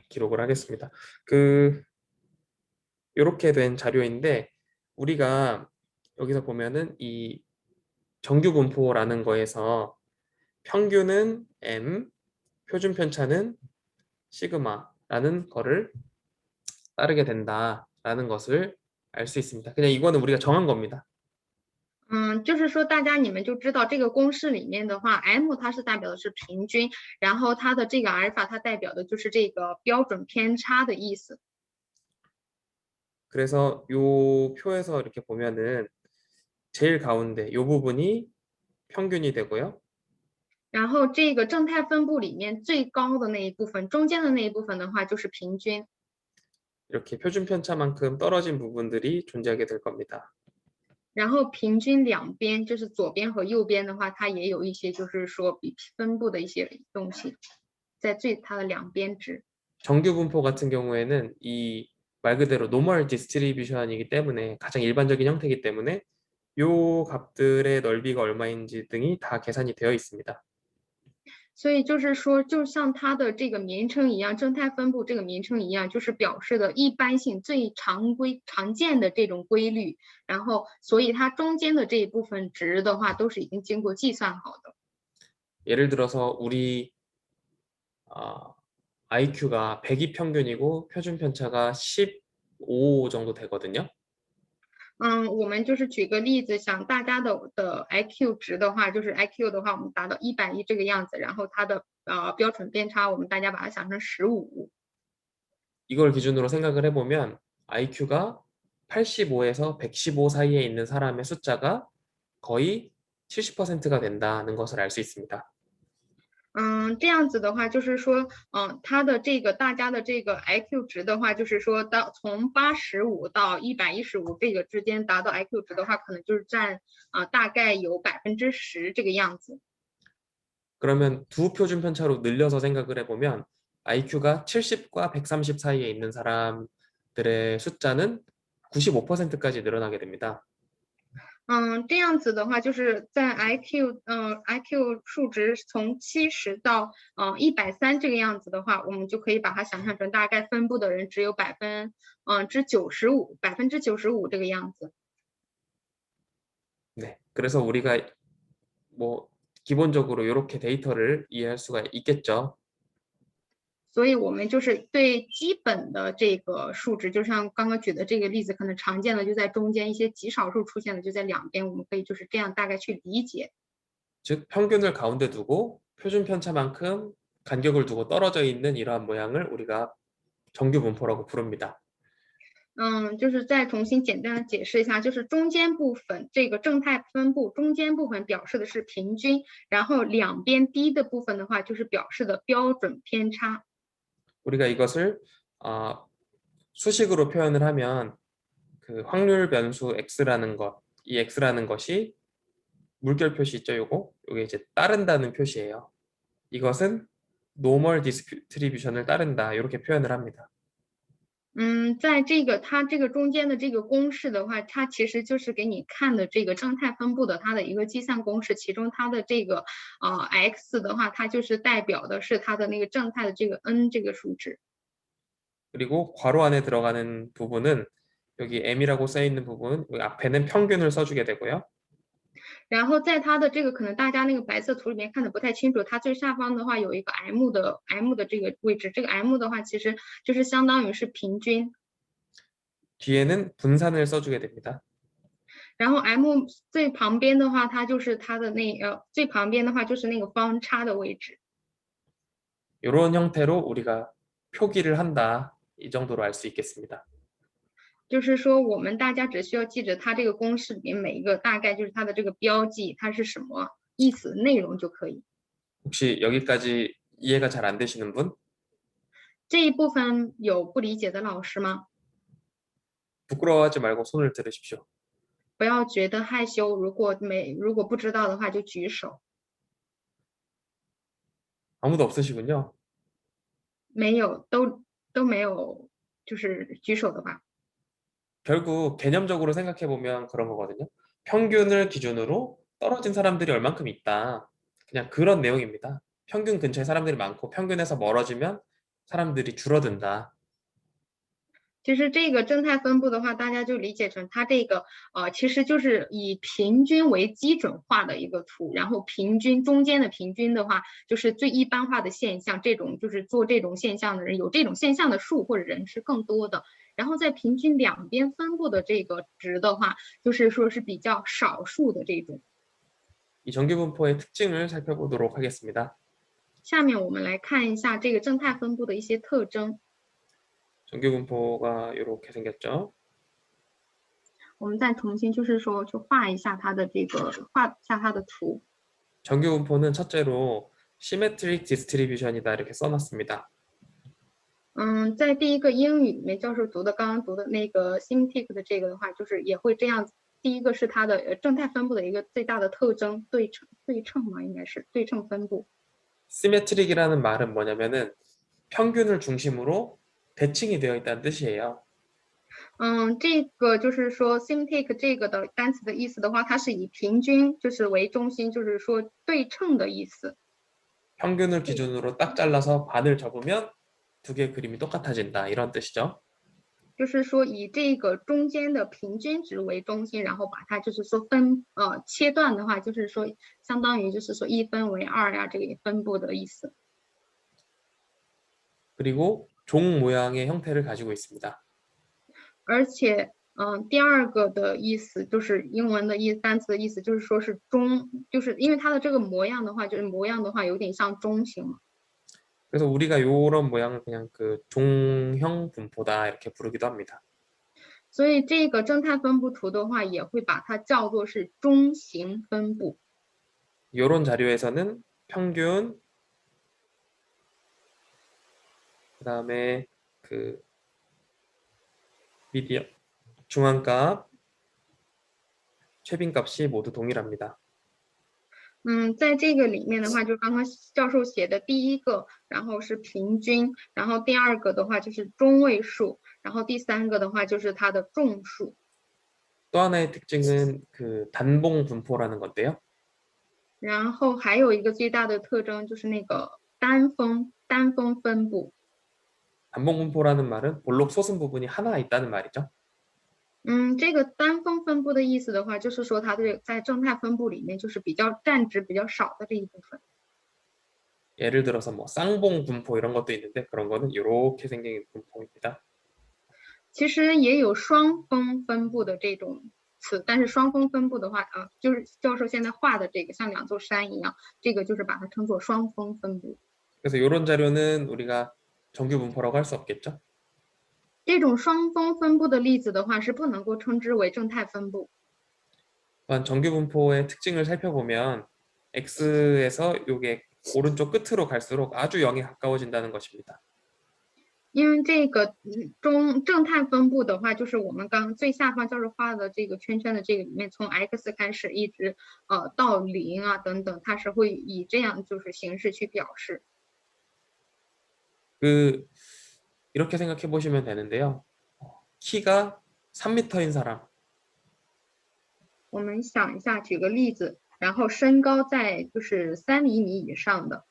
기록을 하겠습니다. 그 이렇게 된 자료인데 우리가 여기서 보면은 이 정규 분포라는 거에서 평균은 m, 표준 편차는 시그마라는 거를 따르게 된다라는 것을 알 수 있습니다. 그냥 이거는 우리가 정한 겁니다. 就是说大家你们就知道这个公式里面的话，m 它是代表的是平均，然后它的这个阿尔法它代表的就是这个标准偏差的意思。 그래서 요 표에서 이렇게 보면은 제일 가운데 요 부분이 평균이 되고요. 然后这个正态分布里面最高的那一部分，中间的那一部分的话就是平均。 이렇게 표준 편차만큼 떨어진 부분들이 존재하게 될 겁니다. 然后平均两边就是左边和右边的话，它也有一些就是说比分布的一些东西，在它的两边值。 정규 분포 같은 경우에는 이 말 그대로 노멀 디스트리뷰션이기 때문에 가장 일반적인 형태이기 때문에 요 값들의 넓이가 얼마인지 등이 다 계산이 되어 있습니다. 所以就是说，就像它的这个名称一样，正态分布这个名称一样，就是表示的一般性、最常见的这种规律。然后，所以它中间的这一部分值的话，都是已经经过计算好的。 예를 들어서 우리 IQ가 100이 평균이고 표준 편차가 15 정도 되거든요. 我们就是举个例子，想大家的 IQ 值的话，就是 IQ 的话，我们达到110这个样子，然后它的标准偏差，我们大家把它想成15。 이걸 기준으로 생각을 해보면 IQ가 85에서 115 사이에 있는 사람의 숫자가 거의 70%가 된다는 것을 알 수 있습니다. 这样子的话，就是说，它的这个大家的这个 IQ 值的话，就是说从85到115这个之间达到 IQ 值的话，可能就是占大概有10%这个样子。 그러면 두 표준 편차로 늘려서 생각을 해보면 IQ가 70과 130 사이에 있는 사람들의 숫자는 95%까지 늘어나게 됩니다. 这样子的话，就是在 IQ 数值从70到130这个样子的话，我们就可以把它想象成大概分布的人只有95%这个样子。 네, 그래서 우리가 뭐 기본적으로 이렇게 데이터를 이해할 수가 있겠죠. 所以我们就是对基本的这个数值，就像刚刚举的这个例子，可能常见的就在中间，一些极少数出现的就在两边，我们可以就是这样大概去理解。 즉 평균을 가운데 두고 표준 편차만큼 간격을 두고 떨어져 있는 이러한 모양을 우리가 정규 분포라고 부릅니다. 就是再重新简单的解释一下，就是中间部分这个正态分布，中间部分表示的是平均，然后两边低的部分的话，就是表示的标准偏差。 우리가 이것을 수식으로 표현을 하면 그 확률 변수 x라는 것, 이 x라는 것이 물결 표시 있죠, 요게 이제 따른다는 표시예요. 이것은 노멀 디스트리뷰션을 따른다 이렇게 표현을 합니다. 在它这个中间的这个公式的话，它其实就是给你看的这个正态分布的它的一个计算公式，其中它的这个x 的话，它就是代表的是它的那个正态的这个 n 这个数值。 그리고 괄호 안에 들어가는 부분은 여기 m이라고 써 있는 부분, 여기 앞에는 평균을 써주게 되고요. 然后在它的这个可能大家那个白色图里面看的不太清楚，它最下方的话有一个 m 的这个位置，这个 m 的话其实就是相当于是平均。 뒤에는 분산을 써주게 됩니다. 然后 m 最旁边的话，它就是它的最旁边的话就是那个方差的位置。 이런 형태로 우리가 표기를 한다. 이 정도로 알 수 있겠습니다. 就是说我们大家只需要记着它这个公式里面每一个大概就是它的这个标记，它是什么意思内容就可以。 혹시 여기까지 이해가 잘 안 되시는 분? 这一部分有不理解的老师吗？ 부끄러워하지 말고 손을 들으십시오. 不要觉得害羞，如果不知道的话就举手。 아무도 없으시군요. 没有，都没有，就是举手的话。 결국 개념적으로 생각해 보면 그런 거거든요. 평균을 기준으로 떨어진 사람들이 얼만큼 있다. 그냥 그런 내용입니다. 평균 근처에 사람들이 많고 평균에서 멀어지면 사람들이 줄어든다. 其实这个正态分布的话，大家就理解成它这个其实就是以平均为基准化的一个图，然后平均中间的平均的话，就是最一般化的现象，这种就是做这种现象的人，有这种现象的数或者人是更多的。然后在平均两边分布的这个值的话，就是说是比较少数的这种。 이 정규분포의 특징을 살펴보도록 하겠습니다. 下面我们来看一下这个正态分布的一些特征。 정규분포가 이렇게 생겼죠. 我们再重新就是说去画一下它的这个画一下它的图。 정규분포는 첫째로 시메트릭 디스트리뷰션이다 이렇게 써놨습니다. 在第一个英语里面教授读的刚刚读的那个 SymTick 的这个的话，就是也会这样子。第一个是它的正态分布的一个最大的特征，对称嘛，应该是对称分布。 시메트릭이라는 말은 뭐냐면은 평균을 중심으로 대칭이 되어 있다는 뜻이에요. 这个就是说 SymTick 这个的单词的意思的话，它是以平均就是为中心，就是说对称的意思。 평균을 기준으로 딱 잘라서 반을 접으면 두 개의 그림이 똑같아진다 이런 뜻이죠. 就是说以这个中间的平均值为中心，然后把它就是说切断的话，就是说相当于就是说一分为二呀，这个分布的意思。 그리고 종 모양의 형태를 가지고 있습니다. 而且第二个的意思就是英文的单词的意思就是说是中，就是因为它的这个模样的话，就是模样的话有点像中型嘛。 그래서 우리가 이런 모양을 그냥 그 종형 분포다 이렇게 부르기도 합니다. 所以这个正态分布图的话，也会把它叫做是中型分布。 이런 자료에서는 평균, 그다음에 그 미디어, 중앙값, 최빈값이 모두 동일합니다. 在这个里面的话，就刚刚教授写的第一个，然后是平均，然后第二个的话就是中位数，然后第三个的话就是它的众数。 또 하나의 특징은 그 단봉 분포라는 건데요. 然后还有一个最大的特征就是那个单峰分布。 단봉 분포라는 말은 볼록 솟은 부분이 하나 있다는 말이죠. 这个单峰分布的意思的话，就是说它的在正态分布里面就是比较占值比较少的这一部分。 예를 들어서 뭐 쌍봉 분포 이런 것도 있는데 그런 거는 이렇게 생긴 분포입니다. 其实也有双峰分布的这种词，但是双峰分布的话就是教授现在画的这个像两座山一样，这个就是把它称作双峰分布。 그래서 이런 자료는 우리가 정규 분포라고 할 수 없겠죠. 这种双峰分布的例子的话是不能够称之为正态分布。 또한 정규 분포의 특징을 살펴보면 x에서 이게 오른쪽 끝으로 갈수록 아주 0에 가까워진다는 것입니다. 因为这个正态分布的话，就是我们刚最下方教授画的这个圈圈的这个里面，从 x 开始一直到0啊等等，它是会以这样就是形式去表示。 그 이렇게 생각해 보시면 되는데요. 키가 3m인 사람, 我们想一下，举个例子，然后身高在就是3厘米以上的，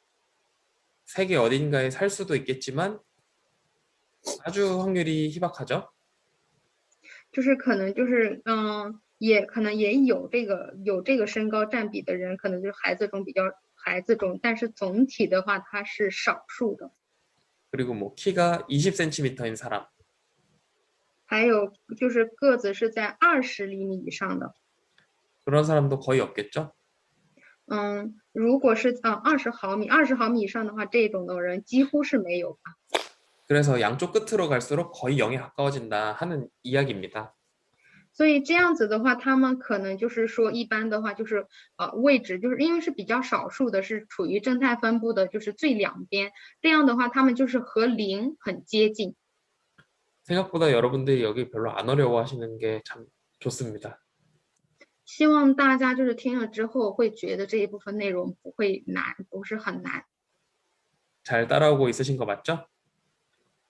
세계 어딘가에 살 수도 있겠지만 아주 확률이 희박하죠. 就是可能就是也可能也有这个身高占比的人，可能就是孩子中，但是总体的话它是少数的。 그리고 뭐 키가 20cm인 사람, 还有就是个子是在20厘米以上的， 그런 사람도 거의 없겠죠. 如果是20毫米以上的话，这种的人几乎是没有吧。 그래서 양쪽 끝으로 갈수록 거의 0에 가까워진다 하는 이야기입니다. 所以这样子的话，他们可能就是说，一般的话就是位置，就是因为是比较少数的，是处于正态分布的，就是最两边。这样的话，他们就是和0很接近。 생각보다 여러분들이 여기 별로 안 어려워하시는 게 참 좋습니다. 希望大家就是听了之后会觉得这一部分内容不会难，不是很难。 잘 따라오고 있으신 거 맞죠?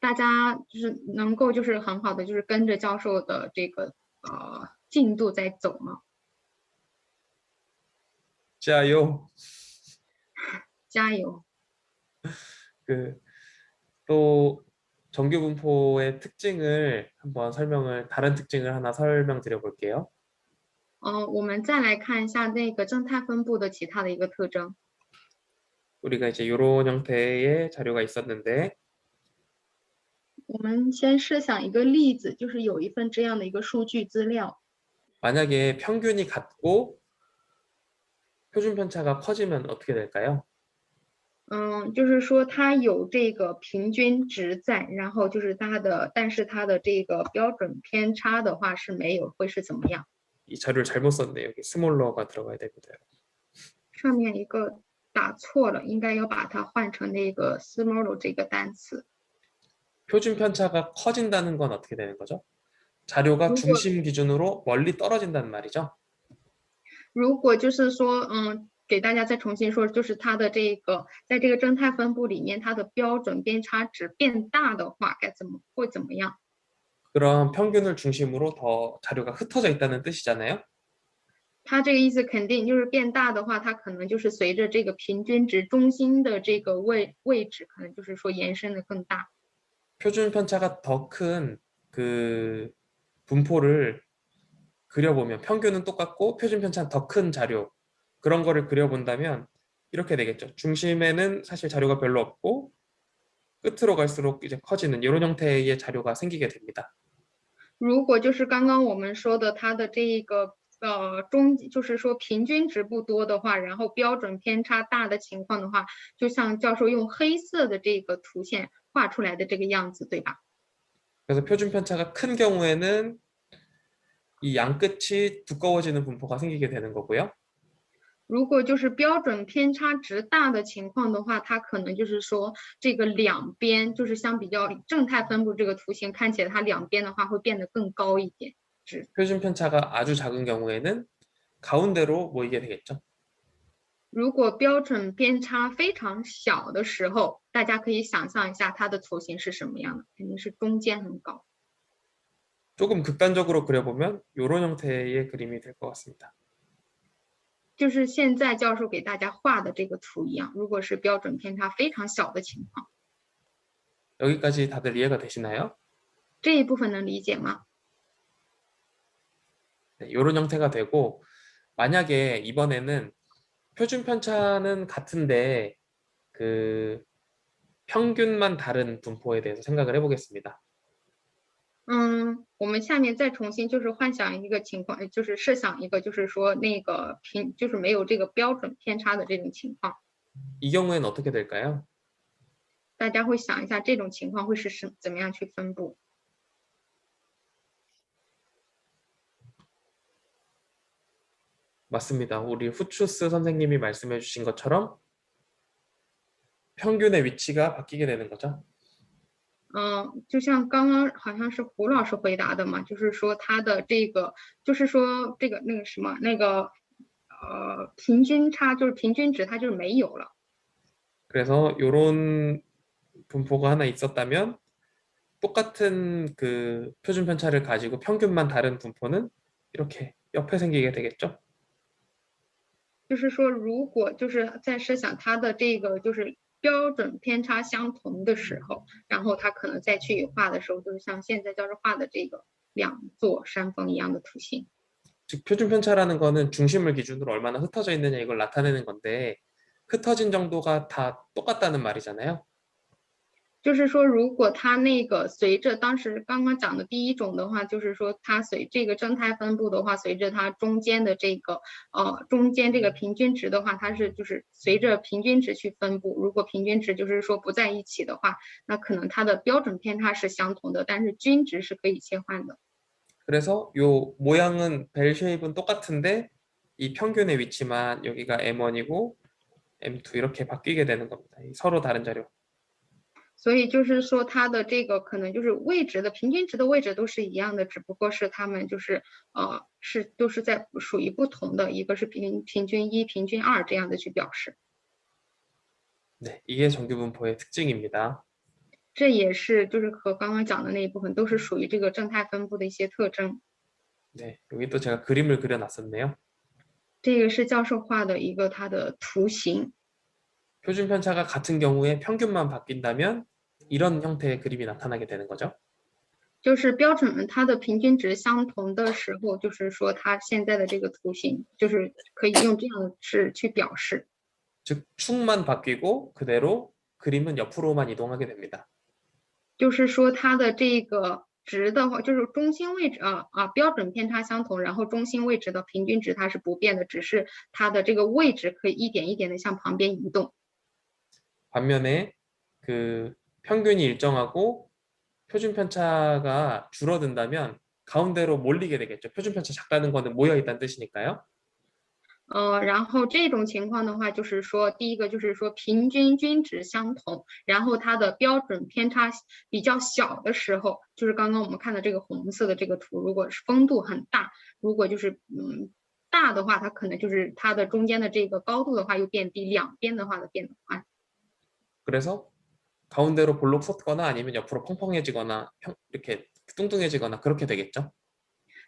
大家就是能够就是很好的就是跟着教授的这个进度在走吗？ 자요. 加油！ 그 또 정규 분포의 특징을 한번 다른 특징을 하나 설명드려 볼게요. 我们再来看一下那个正态分布的其他的一个特征。 우리가 이제 이런 형태의 자료가 있었는데 我们先设想一个例子，就是有一份这样的一个数据资料， 만약에 평균이 같고 표준 편차가 커지면 어떻게 될까요? 就是说它有这个平均值在，然后就是它的，但是它的这个标准偏差的话是没有，会是怎么样？ 이 자료를 잘못 썼네. 여기 스몰러가 들어가야 됩니다. 上面一个打错了，应该要把它换成那个 small 这个单词。 표준 편차가 커진다는 건 어떻게 되는 거죠? 자료가 如果 중심 기준으로 멀리 떨어진다는 말이죠. 如果就是说，给大家再重新说，就是它的这个，在这个正态分布里面，它的标准偏差值变大的话，会怎么样？ 그럼 평균을 중심으로 더 자료가 흩어져 있다는 뜻이잖아요. 它这个意思肯定就是变大的话，它可能就是随着这个平均值中心的这个位置，可能就是说延伸的更大。 표준 편차가 더 큰 그 분포를 그려보면 평균은 똑같고 표준 편차는 더 큰 자료 그런 거를 그려본다면 이렇게 되겠죠. 중심에는 사실 자료가 별로 없고 끝으로 갈수록 이제 커지는 이런 형태의 자료가 생기게 됩니다. 如果就是刚刚我们说的它的这个就是说平均值不多的话，然后标准偏差大的情况的话，就像教授用黑色的这个图线画出来的这个样子，对吧？ 그래서 표준 편차가 큰 경우에는 이 양끝이 두꺼워지는 분포가 생기게 되는 거고요. 如果就是标准偏差值大的情况的话，它可能就是说这个两边就是相比较正态分布这个图形看起来，它两边的话会变得更高一点。 표준 편차가 아주 작은 경우에는 가운데로 모이게 되겠죠. 如果标准偏差非常小的时候，大家可以想象一下它的图形是什么样的，肯定是中间很高。 조금 극단적으로 그려보면 이런 형태의 그림이 될 것 같습니다. 就是现在教授给大家画的这个图一样，如果是标准偏差非常小的情况， 여기까지 다들 이해가 되시나요? 这一部分能理解吗？ 네, 이런 형태가 되고 만약에 이번에는 표준 편차는 같은데 그 평균만 다른 분포에 대해서 생각을 해보겠습니다. 我们下面再重新就是幻想一个情况，就是设想一个，就是说那个就是没有这个标准偏差的这种情况， 이 경우에는 어떻게 될까요? 大家会想一下这种情况会是怎么样去分布？ 맞습니다. 우리 후추스 선생님이 말씀해 주신 것처럼 평균의 위치가 바뀌게 되는 거죠. 就像刚刚好像是胡老师回答的嘛，就是说它的这个，就是说这个那个什么那个平均差就是平均值它就是没有了。 그래서 이런 분포가 하나 있었다면 똑같은 그 표준 편차를 가지고 평균만 다른 분포는 이렇게 옆에 생기게 되겠죠. 就是说，如果就是在设想它的这个就是标准偏差相同的时候，然后它可能再去画的时候，就是像现在教授画的这个两座山峰一样的图形。 즉 표준 편차라는 거는 중심을 기준으로 얼마나 흩어져 있느냐 이걸 나타내는 건데 흩어진 정도가 다 똑같다는 말이잖아요. 就是说，如果它那个随着当时刚刚讲的第一种的话，就是说它随这个正态分布的话，随着它中间的这个中间这个平均值的话，它是就是随着平均值去分布。如果平均值就是说不在一起的话，那可能它的标准偏差是相同的，但是均值是可以切换的。 그래서 요 모양은 벨 쉐입은 똑같은데 이 평균의 위치만 여기가 M1이고 M2 이렇게 바뀌게 되는 겁니다. 서로 다른 자료. 所以就是说它的这个可能就是位置的平均值的位置都是一样的，只不过是它们就是都是在属于不同的，一个是平均一、平均二这样的去表示。 네, 이게 정규 분포의 특징입니다. 这也是就是和刚刚讲的那一部分都是属于这个正态分布的一些特征。 네, 여기 또 제가 그림을 그려놨었네요. 这个是教授画的一个它的图形。 표준 편차가 같은 경우에 평균만 바뀐다면 이런 형태의 그림이 나타나게 되는 거죠. 就是标准们它的平均值相同的时候，就是说它现在的这个图形，就是可以用这样的式去表示。 즉 축만 바뀌고 그대로 그림은 옆으로만 이동하게 됩니다. 就是说它的这个值的话，就是中心位置标准偏差相同，然后中心位置的平均值它是不变的，只是它的这个位置可以一点一点的向旁边移动。 반면에 그 평균이 일정하고 표준 편차가 줄어든다면 가운데로 몰리게 되겠죠. 표준 편차 작다는 거는 모여 있다는 뜻이니까요. 然后这种情况的话，就是说，第一个就是说平均均值相同，然后它的标准偏差比较小的时候，就是刚刚我们看的这个红色的这个图，如果是风度很大，如果就是大的话，它可能就是它的中间的这个高度的话又变低，两边的话的变宽。 그래서 가운데로 볼록 솟거나 아니면 옆으로 펑펑해지거나 이렇게 뚱뚱해지거나 그렇게 되겠죠.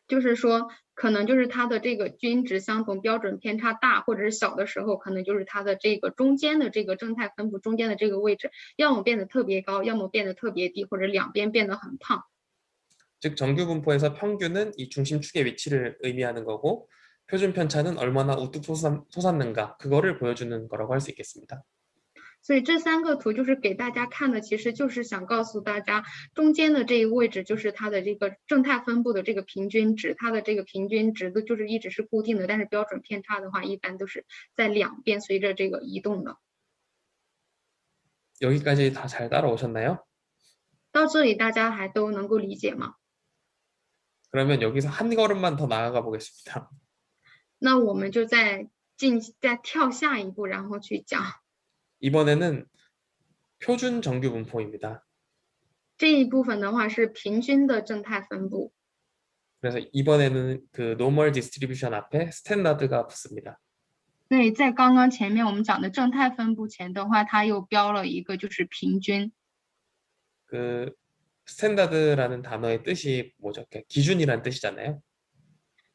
就是说，可能就是它的这个均值相同，标准偏差大或者是小的时候，可能就是它的这个中间的这个正态分布中间的这个位置，要么变得特别高，要么变得特别低，或者两边变得很胖。 즉 정규 분포에서 평균은 이 중심축의 위치를 의미하는 거고 표준 편차는 얼마나 우뚝 솟았는가 그거를 보여주는 거라고 할 수 있겠습니다. 所以这三个图就是给大家看的，其实就是想告诉大家，中间的这一个位置就是它的这个正态分布的这个平均值，它的这个平均值的就是一直是固定的，但是标准偏差的话，一般都是在两边随着这个移动的。 여기까지 다 잘 따라오셨나요? 到这里大家还都能够理解吗？ 그러면 여기서 한 걸음만 더 나아가 보겠습니다. 那我们就再跳下一步，然后去讲 이번에는 표준 정규 분포입니다. 这一部分的话是平均的正态分布。 그래서 이번에는 그 normal distribution 앞에 스탠다드가 붙습니다. 对，在刚刚前面我们讲的正态分布前的话，它又标了一个就是平均。 그 스탠다드라는 단어의 뜻이 뭐죠? 기준이란 뜻이잖아요.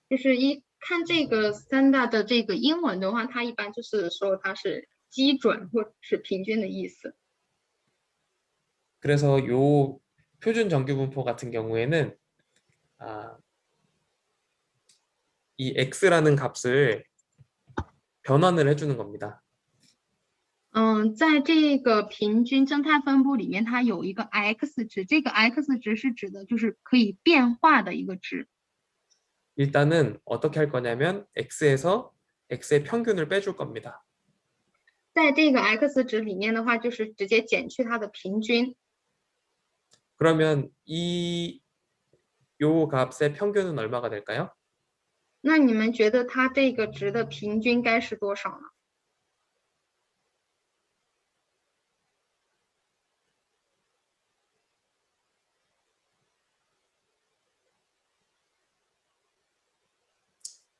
就是一看这个 standard 的这个英文的话，它一般就是说它是基准或者是平均的意思。 그래서 요 표준 정규 분포 같은 경우에는 아, 이 x라는 값을 변환을 해주는 겁니다. 在这个平均正态分布里面，它有一个 x 值，这个 x 值是指的就是可以变化的一个值。 일단은 어떻게 할 거냐면 x에서 x의 평균을 빼줄 겁니다. 在这个 x 值里面的话，就是直接减去它的平均。 그러면 요 값의 평균은 얼마가 될까요? 那你们觉得它这个值的平均该是多少呢？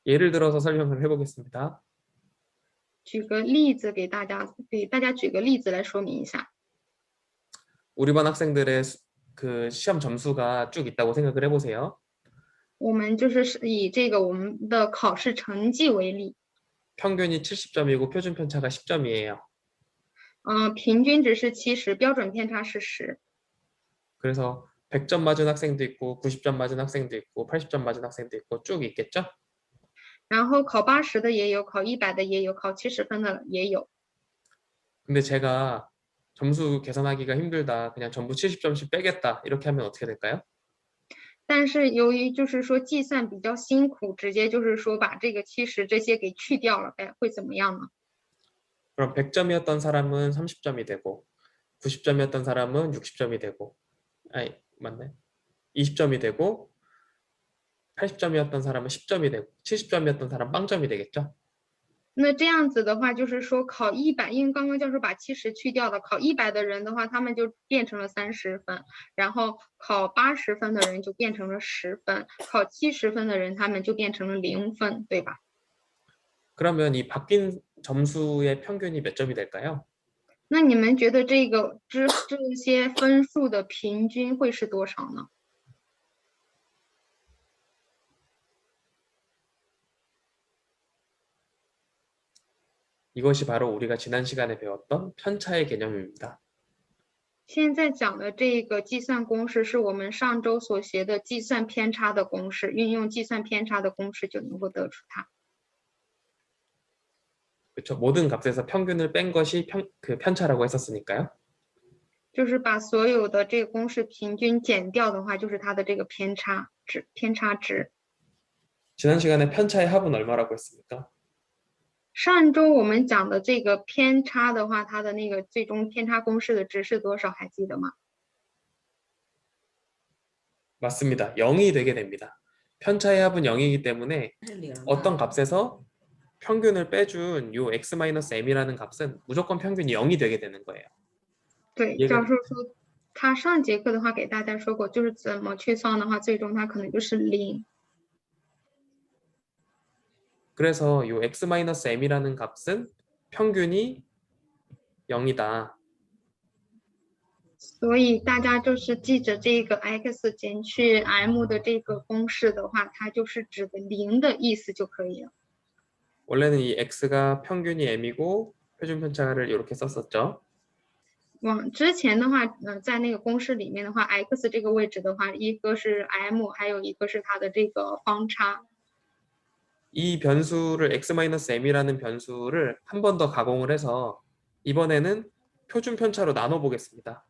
예를 들어서 설명을 해보겠습니다. 举个例子给大家举个例子来说明一下。 우리 반 학생들의 그 시험 점수가 쭉 있다고 생각을 해보세요. 我们就是以这个我们的考试成绩为例， 평균이 70점이고 표준 편차가 10점이에요. 平均值是70，标准偏差是10。 그래서 100점 맞은 학생도 있고 90점 맞은 학생도 있고 80점 맞은 학생도 있고 쭉 있겠죠? 然后考80的也有，考100的也有，考70分的也有。 근데 제가 점수 계산하기가 힘들다. 그냥 전부 70점씩 빼겠다. 이렇게 하면 어떻게 될까요? 但是由于就是说计算比较辛苦，直接就是说把这个70这些给去掉了，会怎么样呢？ 그럼 100점이었던 사람은 30점이 되고 90점이었던 사람은 60점이 되고 아니 맞네. 20점이 되고 80점이었던 사람은 10점이 되고 70점이었던 사람 0점이 되겠죠? 那这样子的话，就是说考100，因为刚刚教授把70去掉了，考100的人的话，他们就变成了30分，然后考80分的人就变成了10分，考70分的人他们就变成了0分，对吧？ 그러면 이 바뀐 점수의 평균이 몇 점이 될까요? 那你们觉得这些分数的平均会是多少呢？ 이것이 바로 우리가 지난 시간에 배웠던 편차의 개념입니다. 现在讲的这个计算公式是我们上周所学的计算偏差的公式，运用计算偏差的公式就能够得出它。 그렇죠? 모든 값에서 평균을 뺀 것이 그 편차라고 했었으니까요. 就是把所有的这个公式平均减掉的话，就是它的这个偏差值。 지난 시간에 편차의 합은 얼마라고 했습니까? 上周我们讲的这个偏差的话，它的那个最终偏差公式的值是多少？还记得吗？ 맞습니다. 0이 되게 됩니다. 편차의 합은 0이기 때문에 어떤 값에서 평균을 빼준 요 x-m이라는 값은 무조건 평균이 0이 되게 되는 거예요. 对， 얘가 教授说他上节课的话给大家说过，就是怎么去算的话，最终它可能就是0。 그래서 요 x-m이라는 값은 평균이 0이다. 所以大家就是记着这个 x 减去 m 的这个公式的话，它就是指的0的意思就可以了。 원래는 이 x가 평균이 m이고 표준 편차를 이렇게 썼었죠. 往之前的话，在那个公式里面的话 ，x 这个位置的话，一个是 m， 还有一个是它的这个方差。 이 변수를 x-m이라는 변수를 한 번 더 가공을 해서 이번에는 표준 편차로 나눠 보겠습니다.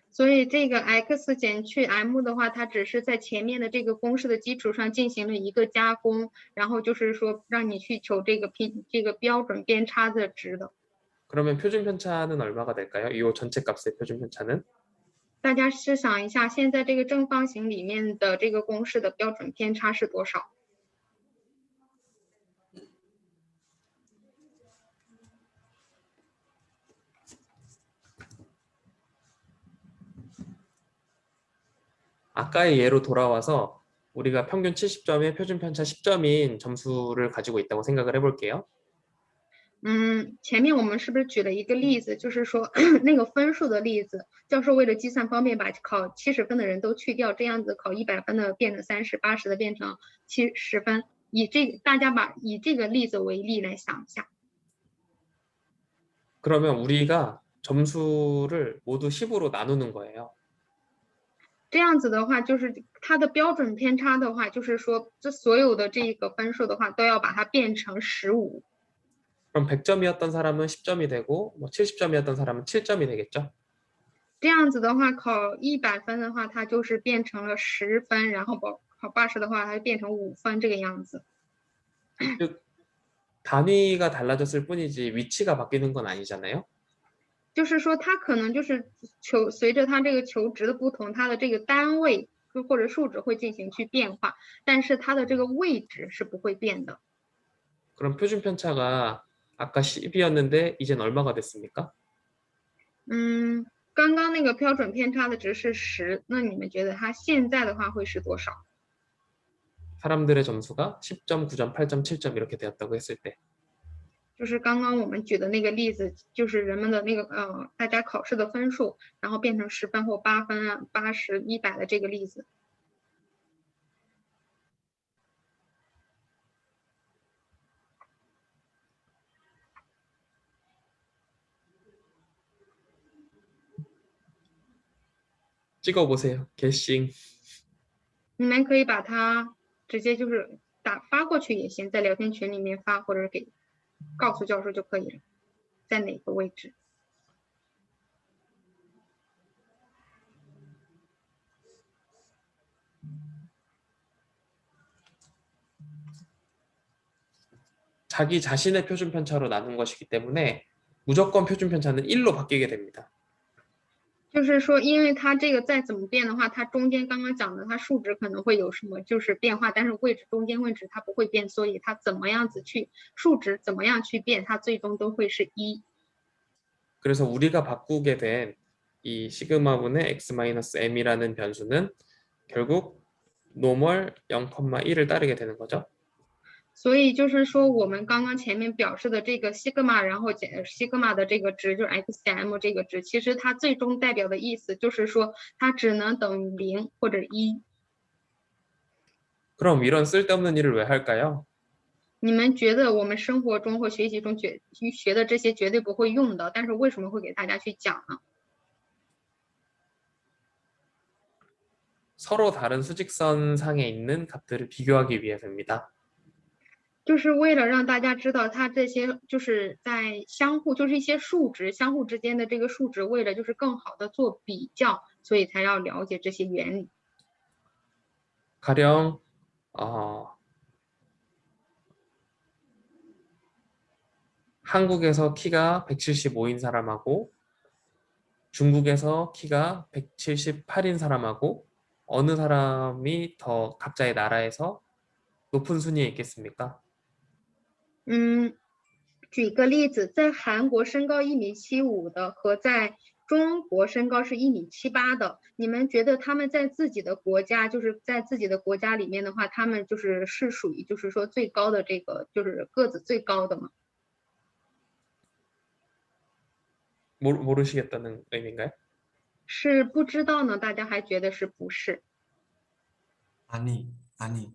所以这个 x 减去 m 的话，它只是在前面的这个公式的基础上进行了一个加工，然后就是说让你去求这个标准偏差的值的。 그러면 표준 편차는 얼마가 될까요? 이 전체 값의 표준 편차는? 大家试想一下，现在这个正方形里面的这个公式的标准偏差是多少？ 아까의 예로 돌아와서 우리가 평균 70점에 표준 편차 10점인 점수를 가지고 있다고 생각을 해볼게요. 前面我们是不是举了一个例子，就是说那个分数的例子，教授为了计算方便，把考70分的人都去掉，这样子考100分的变成30， 80的变成70分。大家以这个例子为例来想一下。 그러면 우리가 점수를 모두 10으로 나누는 거예요. 这样子的话，就是它的标准偏差的话，就是说这所有的这个分数的话，都要把它变成15。 그럼 100점이었던 사람은 10점이 되고 70점이었던 사람은 7점이 되겠죠? 这样子的话，考100分的话，它就是变成了10分，然后考80的话，它就变成5分这个样子。 즉 단위가 달라졌을 뿐이지 위치가 바뀌는 건 아니잖아요. 就是说，它可能就是随着它这个求值的不同，它的这个单位或者数值会进行去变化，但是它的这个位置是不会变的。 그럼 표준 편차가 아까 10이었는데 이젠 얼마가 됐습니까? 刚刚那个标准偏差的值是10，那你们觉得它现在的话会是多少？ 사람들의 점수가 10점, 9점, 8점, 7점 이렇게 되었다고 했을 때 就是刚刚我们举的那个例子，就是人们的那个大家考试的分数，然后变成10分或8分啊、80、100的这个例子。 찍어보세요. 개싱. 你们可以把它直接就是发过去也行，在聊天群里面发，或者给告诉教授就可以了，在哪个位置。 자기 자신의 표준 편차로 나눈 것이기 때문에 무조건 표준 편차는 1로 바뀌게 됩니다. 就是说，因为它这个再怎么变的话，它中间刚刚讲的，它数值可能会有什么就是变化，但是中间位置它不会变，所以它怎么样子去数值怎么样去变，它最终都会是1。 그래서 우리가 바꾸게 된 이 시그마분의 x-m이라는 변수는 결국 노멀 0,1을 따르게 되는 거죠. 所以就是说，我们刚刚前面表示的这个西格玛，然后西格玛的这个值就是 x 减 m 这个值，其实它最终代表的意思就是说，它只能等于0或者1。 그럼 이런 쓸데없는 일을 왜 할까요? 你们觉得我们生活中或学习中学的这些绝对不会用的，但是为什么会给大家去讲呢？ 서로 다른 수직선 상에 있는 값들을 비교하기 위해서입니다. 就是为了让大家知道它这些就是在相互，就是一些数值相互之间的这个数值，为了就是更好的做比较，所以才要了解这些原理。 가령 어, 한국에서 키가 175인 사람하고 중국에서 키가 178인 사람하고 어느 사람이 더 각자의 나라에서 높은 순위에 있겠습니까? 举个例子，在韩国身高1.75米的和在中国身高是1.78米的，你们觉得他们在自己的国家，就是在自己的国家里面的话，他们是属于就是说最高的这个就是个子最高的吗？ 모르시겠다는 의미인가요? 是不知道呢？大家还觉得是不是？ 아니, 아니.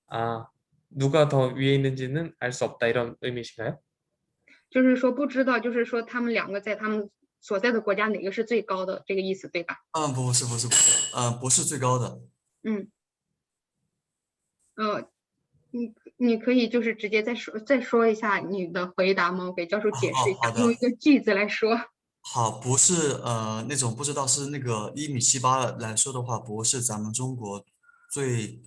아, 누가 더 위에 있는지는 알 수 없다 이런 의미신가요? 就是说不知道，就是说他们两个在他们所在的国家哪个是最高的这个意思，对吧？不是最高的。嗯，你可以就是直接再说一下你的回答吗？我给教授解释一下，好的。用一个句子来说。好，不是那种不知道是那个1.78米来说的话，不是咱们中国最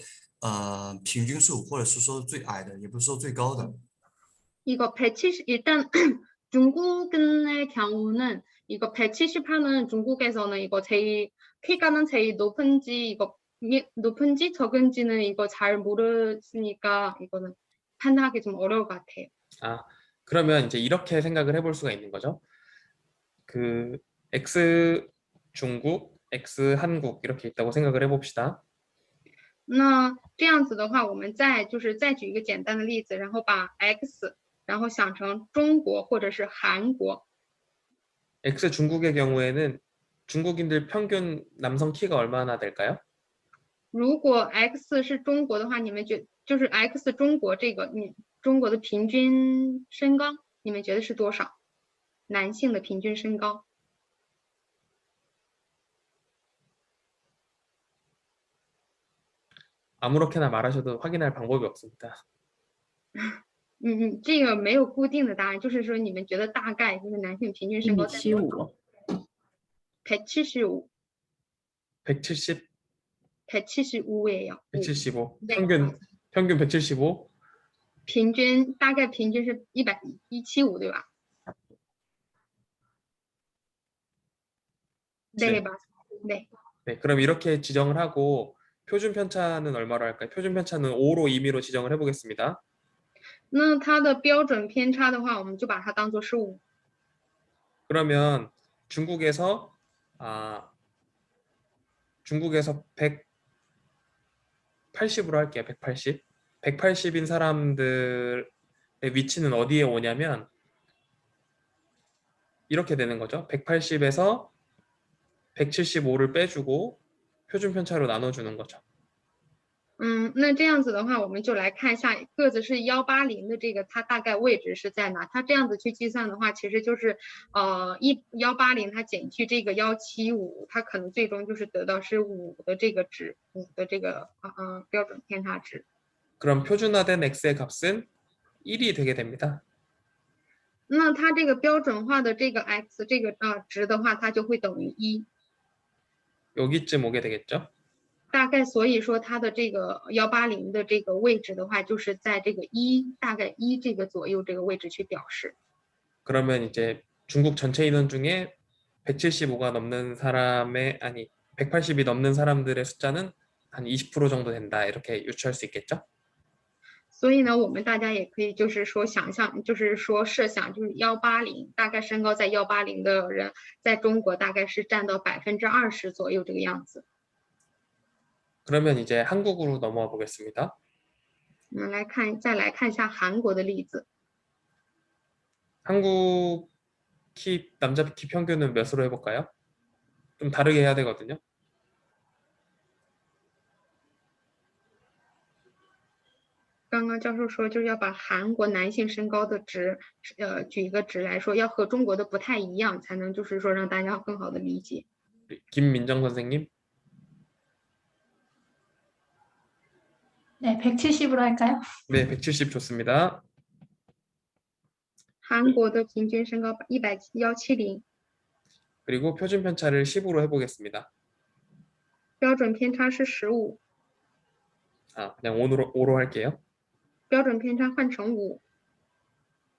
平均数，或者是说最矮的，也不是说最高的。 이거 170 일단 중국의 경우는 이거 178은 중국에서는 이거 제일 키가는 제일 높은지 이거 높은지 적은지는 이거 잘 모르니까 이거는 판단하기 좀 어려울 것 같아요. 아, 그러면 이제 이렇게 생각을 해볼 수가 있는 거죠. 그 X 중국, X 한국 이렇게 있다고 생각을 해봅시다. 那这样子的话，我们再举一个简单的例子，然后把 x 然后想成中国或者是韩国。 X 중국의 경우에는 중국인들 평균 남성 키가 얼마나 될까요? 如果 x 是中国的话，你们就是 x 中国这个中国的平均身高，你们觉得是多少？男性的平均身高？ 아무렇게나 말하셔도 확인할 방법이 없습니다. 这个没有固定的答案，就是说你们觉得大概就是男性平均身高在多少？175。 170, 175예요. 175. 네. 평균 175. 大概平均是175，对吧？ 네, 맞습니다. 네. 네, 그럼 이렇게 지정을 하고 표준 편차는 얼마로 할까요? 표준 편차는 5로 임의로 지정을 해보겠습니다. 那它的标准偏差的话，我们就把它当做是5。 그러면 중국에서 180으로 할게요. 180. 180인 사람들의 위치는 어디에 오냐면 이렇게 되는 거죠. 180에서 175를 빼주고 표준 편차로 나눠주는 거죠. 那这样子的话，我们就来看一下个子是180的这个，它大概位置是在哪？它这样子去计算的话，其实就是180它减去这个175，它可能最终就是得到是5的这个值，5的这个标准偏差值。 그럼 표준화된 x의 값은 1이 되게 됩니다. 那它这个标准化的这个 x 这个值的话，它就会等于1。 여기쯤 오게 되겠죠. 大概所以说它的这个180的这个位置的话，就是在这个大概1这个左右这个位置去表示。 그러면 이제 중국 전체 인원 중에 175가 넘는 사람의 180이 넘는 사람들의 숫자는 한 20% 정도 된다 이렇게 유추할 수 있겠죠? 所以呢，我们大家也可以就是说想象，就是说设想，就是180，大概身高在180的人，在中国大概是占到20%左右这个样子。 그러면 이제 한국으로 넘어와 보겠습니다. 再来看一下韩国的例子。 한국 남자 키 평균은 몇으로 해볼까요? 좀 다르게 해야 되거든요. 刚刚教授说就是要把韩国男性身高的值，举一个值来说，要和中国的不太一样，才能就是说让大家更好的理解。 김민정 선생님. 네, 170으로 할까요? 네, 170 좋습니다. 韩国的平均身高170， 그리고 표준 편차를 10으로 해보겠습니다. 标准偏差是15， 아, 그냥 5로 할게요. 标准偏差换成5，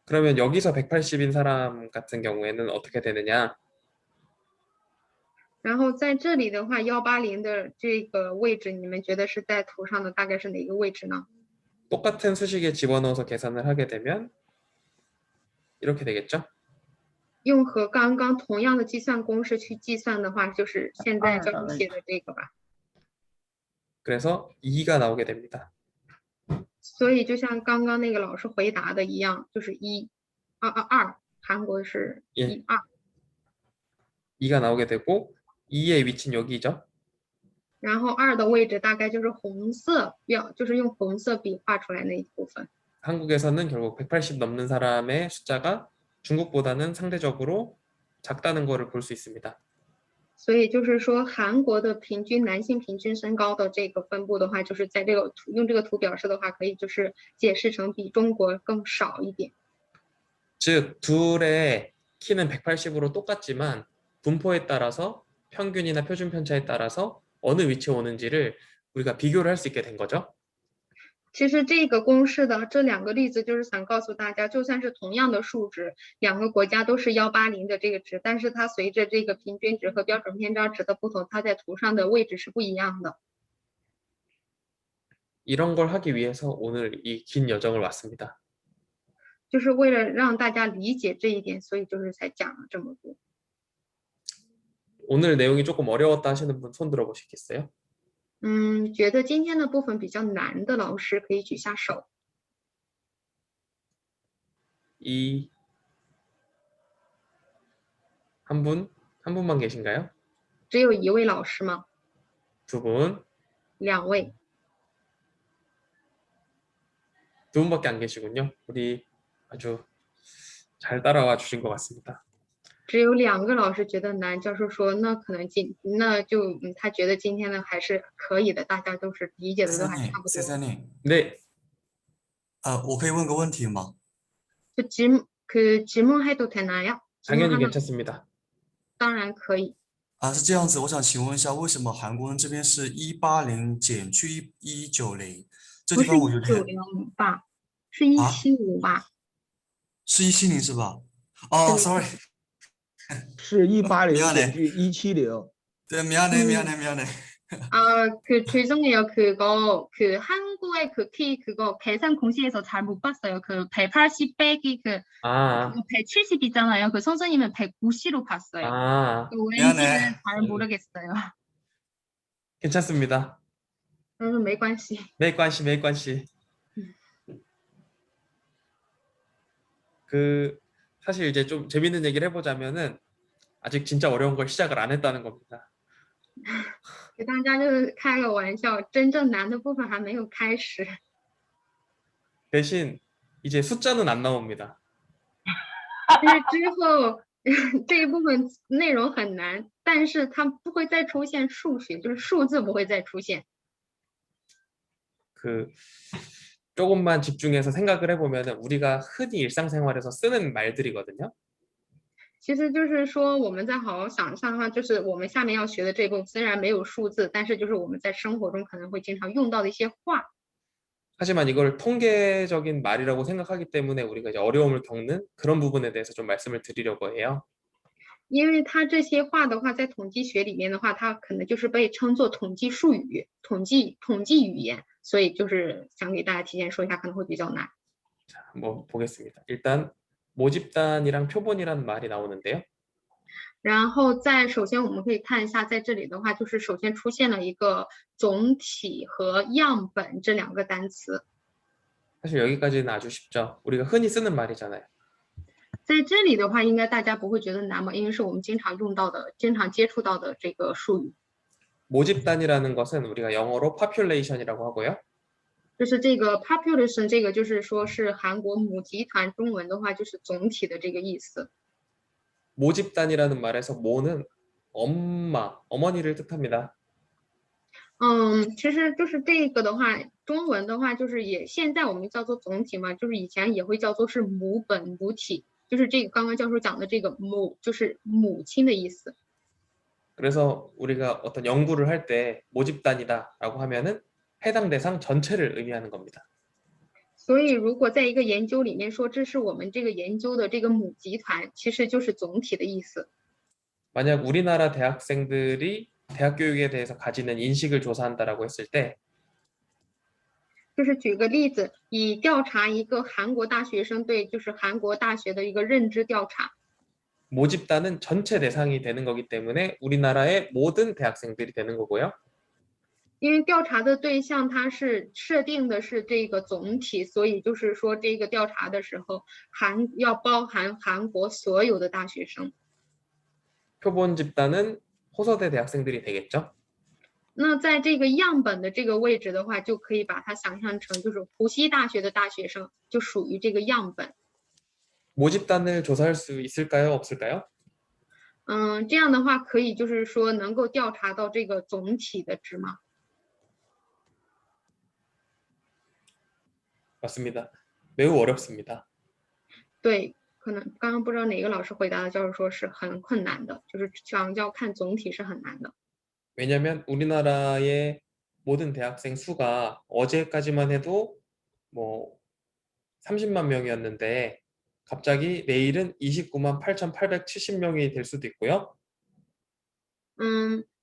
그러면 여기서 180인 사람 같은 경우에는 어떻게 되느냐? 然后在这里的话，180的这个位置，你们觉得是在图上的大概是哪个位置呢？ 똑같은 수식에 집어넣어서 계산을 하게 되면 이렇게 되겠죠? 用和刚刚同样的计算公式去计算的话，就是现在教授写的这个吧。 그래서 2가 나오게 됩니다. 所以就像刚刚那个老师回答的一样，就是1、2，韩国是예 1、2。 2가 나오게 되고 2의 위치는 여기죠. 然后2的位置大概就是红色就是用红色笔画出来那一部分。 한국에서는 결국 180 넘는 사람의 숫자가 중국보다는 상대적으로 작다는 것을 볼 수 있습니다. 所以就是说，韩国的男性平均身高的这个分布的话，就是在这个用这个图表示的话，可以就是解释成比中国更少一点。 즉 둘의 키는 180으로 똑같지만 분포에 따라서 평균이나 표준 편차에 따라서 어느 위치에 오는지를 우리가 비교를 할 수 있게 된 거죠. 其实这个公式的这2个例子就是想告诉大家，就算是同样的数值，2个国家都是180的这个值，但是它随着这个平均值和标准偏差值的不同，它在图上的位置是不一样的。 이런 걸 하기 위해서 오늘 이 긴 여정을 왔습니다. 就是为了让大家理解这一点，所以就是才讲了这么多。 오늘 내용이 조금 어려웠다 하시는 분 손 들어 보시겠어요? 觉得今天的部分比较难的老师可以举下手。 한 분만 계신가요? 只有1位老师吗？ 두 분, 2位， 두 분밖에 안 계시군요. 우리 아주 잘 따라와 주신 것 같습니다. 只有2个老师觉得难。教授说，那可能他觉得今天呢还是可以的，大家都是理解的都还差不多。 세상에. 네, 我可以问个问题吗？ 질문해도 되나요? 당연히 질문하면 괜찮습니다. 当然可以。是这样子，我想请问一下，为什么韩国人这边是180减去1190？这不是地方我有点190吧？是175吧？是170是吧？对 sorry，是180 미안해 减去170。 对，미안해. 죄송해요. 한국의 키 계산 공식에서 잘 못 봤어요. 180 빼기 아, 170이잖아요. 선생님은 190로 봤어요. 아, 왠지는 미안해. 잘 모르겠어요. 괜찮습니다. 没关系。 没关系. 사실 이제 좀 재밌는 얘기를 해보자면은 아직 진짜 어려운 걸 시작을 안 했다는 겁니다. 给大家就是开个玩笑，真正难的部分还没有开始。 대신 이제 숫자는 안 나옵니다. 就是之后这一部分内容很难，但是它不会再出现数学，就是数字不会再出现。 조금만 집중해서 생각을 해보면은 우리가 흔히 일상생활에서 쓰는 말들이거든요. 其实就是说，我们再好好想象的话，就是我们下面要学的这部分虽然没有数字，但是就是我们在生活中可能会经常用到的一些话。 하지만 이걸 통계적인 말이라고 생각하기 때문에 우리가 이제 어려움을 겪는 그런 부분에 대해서 좀 말씀을 드리려고 해요. 因为它这些话的话，在统计学里面的话，它可能就是被称作统计术语、统计语言，所以就是想给大家提前说一下，可能会比较难。 자, 한번 보겠습니다. 일단 모집단이랑 표본이라는 말이 나오는데요. 然后首先我们可以看一下，在这里的话，就是首先出现了一个总体和样本这2个单词。 사실 여기까지는 아주 쉽죠. 우리가 흔히 쓰는 말이잖아요. 在这里的话，应该大家不会觉得难吧？因为是我们经常用到的、经常接触到的这个术语。 모집단이라는 것은 우리가 영어로 population이라고 하고요. 就是这个 population， 这个就是说是韩国母集团，中文的话就是总体的这个意思。 모집단이라는 말에서 모는 어머니를 뜻합니다. 其实就是这个的话，中文的话就是也现在我们叫做总体嘛，就是以前也会叫做是母本母体，就是这个刚刚教授讲的这个母就是母亲的意思。 그래서 우리가 어떤 연구를 할 때 모집단이다라고 하면은 해당 대상 전체를 의미하는 겁니다. 所以如果在一个研究里面说这是我们这个研究的这个母集团，其实就是总体的意思。 만약 우리나라 대학생들이 대학 교육에 대해서 가지는 인식을 조사한다라고 했을 때 就是举个例子，以调查一个韩国大学生对就是韩国大学的一个认知调查， 모집단은 전체 대상이 되는 거기 때문에 우리나라의 모든 대학생들이 되는 거고요. 因为调查的对象它是设定的是这个总体，所以就是说这个调查的时候要包含韩国所有的大学生。 표본 집단은 호서대 대학생들이 되겠죠. 那在这个样本的这个位置的话，就可以把它想象成就是浦西大学的大学生就属于这个样本。 모집단을 조사할 수 있을까요? 없을까요? 这样的话可以就是说能够调查到这个总体的值吗？ 맞습니다. 매우 어렵습니다. 对，可能刚刚不知道哪个老师回答的，就是说是很困难的，就是想要看总体是很难的。 왜냐하면 우리나라의 모든 대학생 수가 어제까지만 해도 뭐 30만 명이었는데 갑자기 내일은 29만 8,870명이 될 수도 있고요.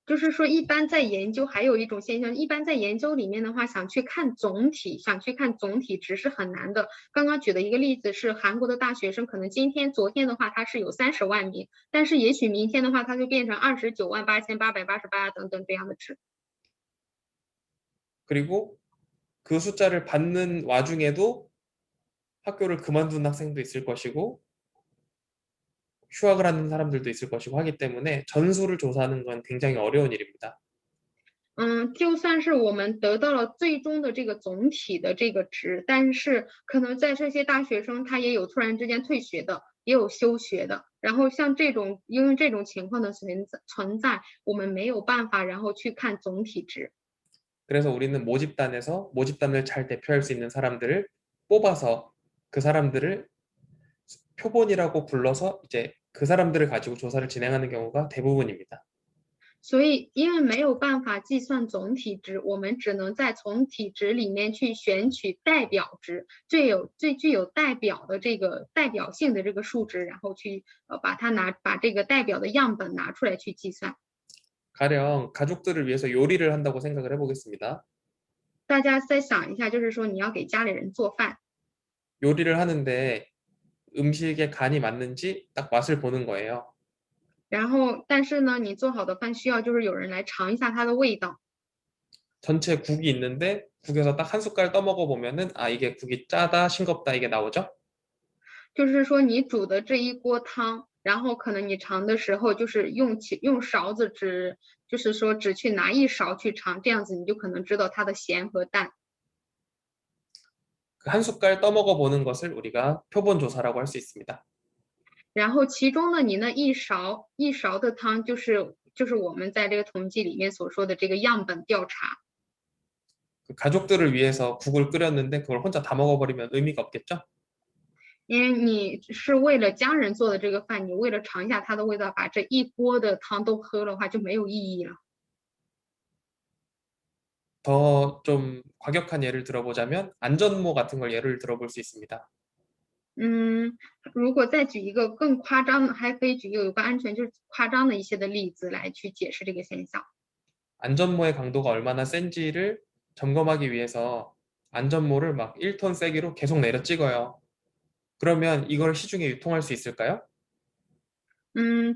就是说一般在研究还有一种现象，一般在研究里面的话，想去看总体，想去看总体值是很难的。刚刚举的一个例子是韩国的大学生，可能昨天的话他是有30万名，但是也许明天的话他就变成29万8888等等这样的值。 그리고 그 숫자를 받는 와중에도 학교를 그만둔 학생도 있을 것이고 휴학을 하는 사람들도 있을 것이고 하기 때문에 전수를 조사하는 건 굉장히 어려운 일입니다. 就算是我们得到了最终的这个总体的这个值，但是可能在这些大学生他也有突然之间退学的，也有休学的，然后像这种因为这种情况的存在，我们没有办法然后去看总体值。 그래서 우리는 모집단에서 모집단을 잘 대표할 수 있는 사람들을 뽑아서 그 사람들을 표본이라고 불러서 이제 그 사람들을 가지고 조사를 진행하는 경우가 대부분입니다. 所以，因为没有办法计算总体值，我们只能在总体值里面去选取代表值，最具有代表的这个代表性的这个数值，然后去把这个代表的样本拿出来去计算。 가령 가족들을 위해서 요리를 한다고 생각을 해보겠습니다. 大家再想一下，就是说你要给家里人做饭， 요리를 하는데 음식의 간이 맞는지 딱 맛을 보는 거예요. 然后但是呢，你做好的饭需要就是有人来尝一下它的味道。 전체 국이 있는데 국에서 딱 한 숟갈 떠먹어 보면은 아 이게 국이 짜다 싱겁다 이게 나오죠. 就是说你煮的这一锅汤，然后可能你尝的时候就是用勺子就是说只去拿一勺去尝，这样子你就可能知道它的咸和淡。 그 한 숟갈 떠먹어 보는 것을 우리가 표본 조사라고 할 수 있습니다. 然后其中呢，你那一勺的汤就是我们在这个统计里面所说的这个样本调查。 그 가족들을 위해서 국을 끓였는데 그걸 혼자 다 먹어버리면 의미가 없겠죠? 因为你是为了家人做的这个饭，你为了尝一下它的味道，把这一锅的汤都喝的话就没有意义了。 더 좀 과격한 예를 들어보자면 안전모 같은 걸 예를 들어볼 수 있습니다. 如果再举一个更夸张的，还可以举一个有关安全就是夸张的一些的例子来去解释这个现象。 안전모의 강도가 얼마나 센지를 점검하기 위해서 안전모를 막 1톤 세기로 계속 내려 찍어요. 그러면 이걸 시중에 유통할 수 있을까요?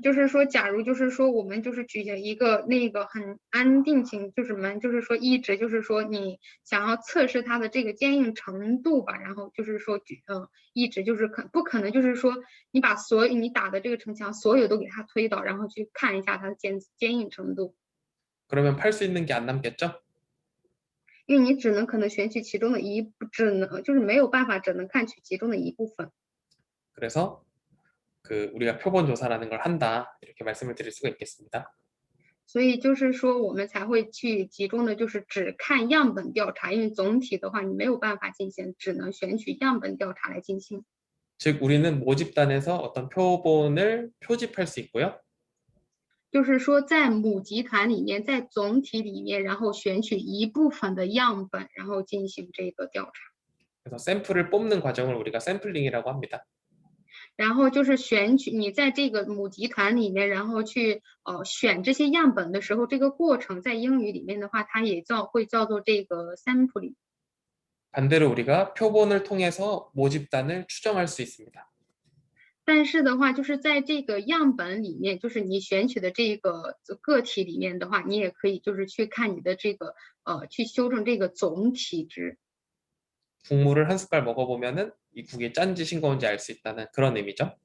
就是说，假如就是说，我们就是举一个那个很安定型，就是说一直就是说你想要测试它的这个坚硬程度吧，然后就是说一直就是不可能就是说你把你打的这个城墙所有都给它推倒，然后去看一下它的坚硬程度， 그러면 팔 수 있는 게 안 남겠죠? 因为你只能可能选取其中的就是没有办法只能看取其中的一部分。 그래서 그 우리가 표본 조사라는 걸 한다 이렇게 말씀을 드릴 수가 있겠습니다. 所以就是说我们才会去集中的就是只看样本调查，因为总体的话你没有办法进行，只能选取样本调查来进行。 즉 우리는 모집단에서 어떤 표본을 표집할 수 있고요. 就是说在母集团里面，在总体里面，然后选取一部分的样本，然后进行这个调查。 그래서 샘플을 뽑는 과정을 우리가 샘플링이라고 합니다. 然后就是选取你在这个母集团里面，然后去选这些样本的时候，这个过程在英语里面的话，它也会叫做这个 sampling。 반대로 우리가 표본을 통해서 모집단을 추정할 수 있습니다. 但是的话，就是在这个样本里面，就是你选取的这个个体里面的话，你也可以就是去看你的这个去修正这个总体值。 국물을 한 숟갈 먹어보면은 이 국이 짠지 싱거운지 알 수 있다는 그런 의미죠.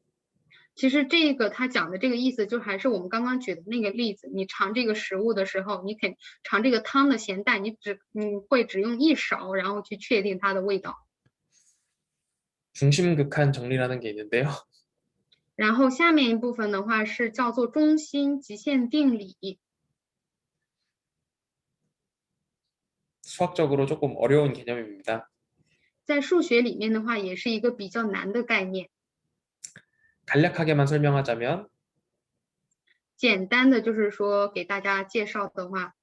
其实这个他讲的这个意思，就还是我们刚刚举的那个例子，你尝这个食物的时候，你肯尝这个汤的咸淡，你会只用一勺，然后去确定它的味道。 중심극한 정리라는 게 있는데요. 然后下面一部分的话是叫做中心极限定理， 수학적으로 조금 어려운 개념입니다. 在数学里面的话也是一个比较难的概念。 간략하게만 설명하자면 简单的就是说给大家介绍的话，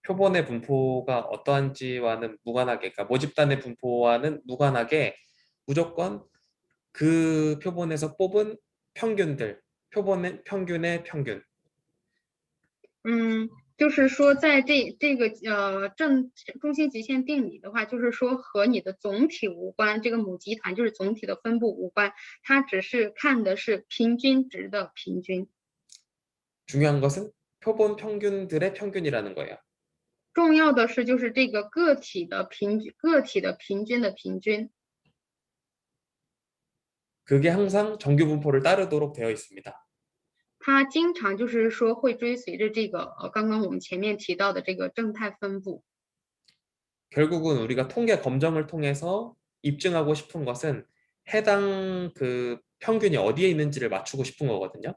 표본의 분포가 어떠한지와는 무관하게, 그러니까 모집단의 분포와는 무관하게 무조건 그 표본에서 뽑은 평균들, 표본의 평균의 평균. 就是说在这个中心极限定理的话，就是说和你的总体无关，这个母集团就是总体的分布无关，它只是看的是平均值的平均。 중요한 것은 표본 평균들의 평균이라는 거예요. 重要的是就是这个个体的平均的平均。 그게 항상 정규 분포를 따르도록 되어 있습니다. 它经常就是说会追随着这个刚刚我们前面提到的这个正态分布。 결국은 우리가 통계 검정을 통해서 입증하고 싶은 것은 해당 그 평균이 어디에 있는지를 맞추고 싶은 거거든요.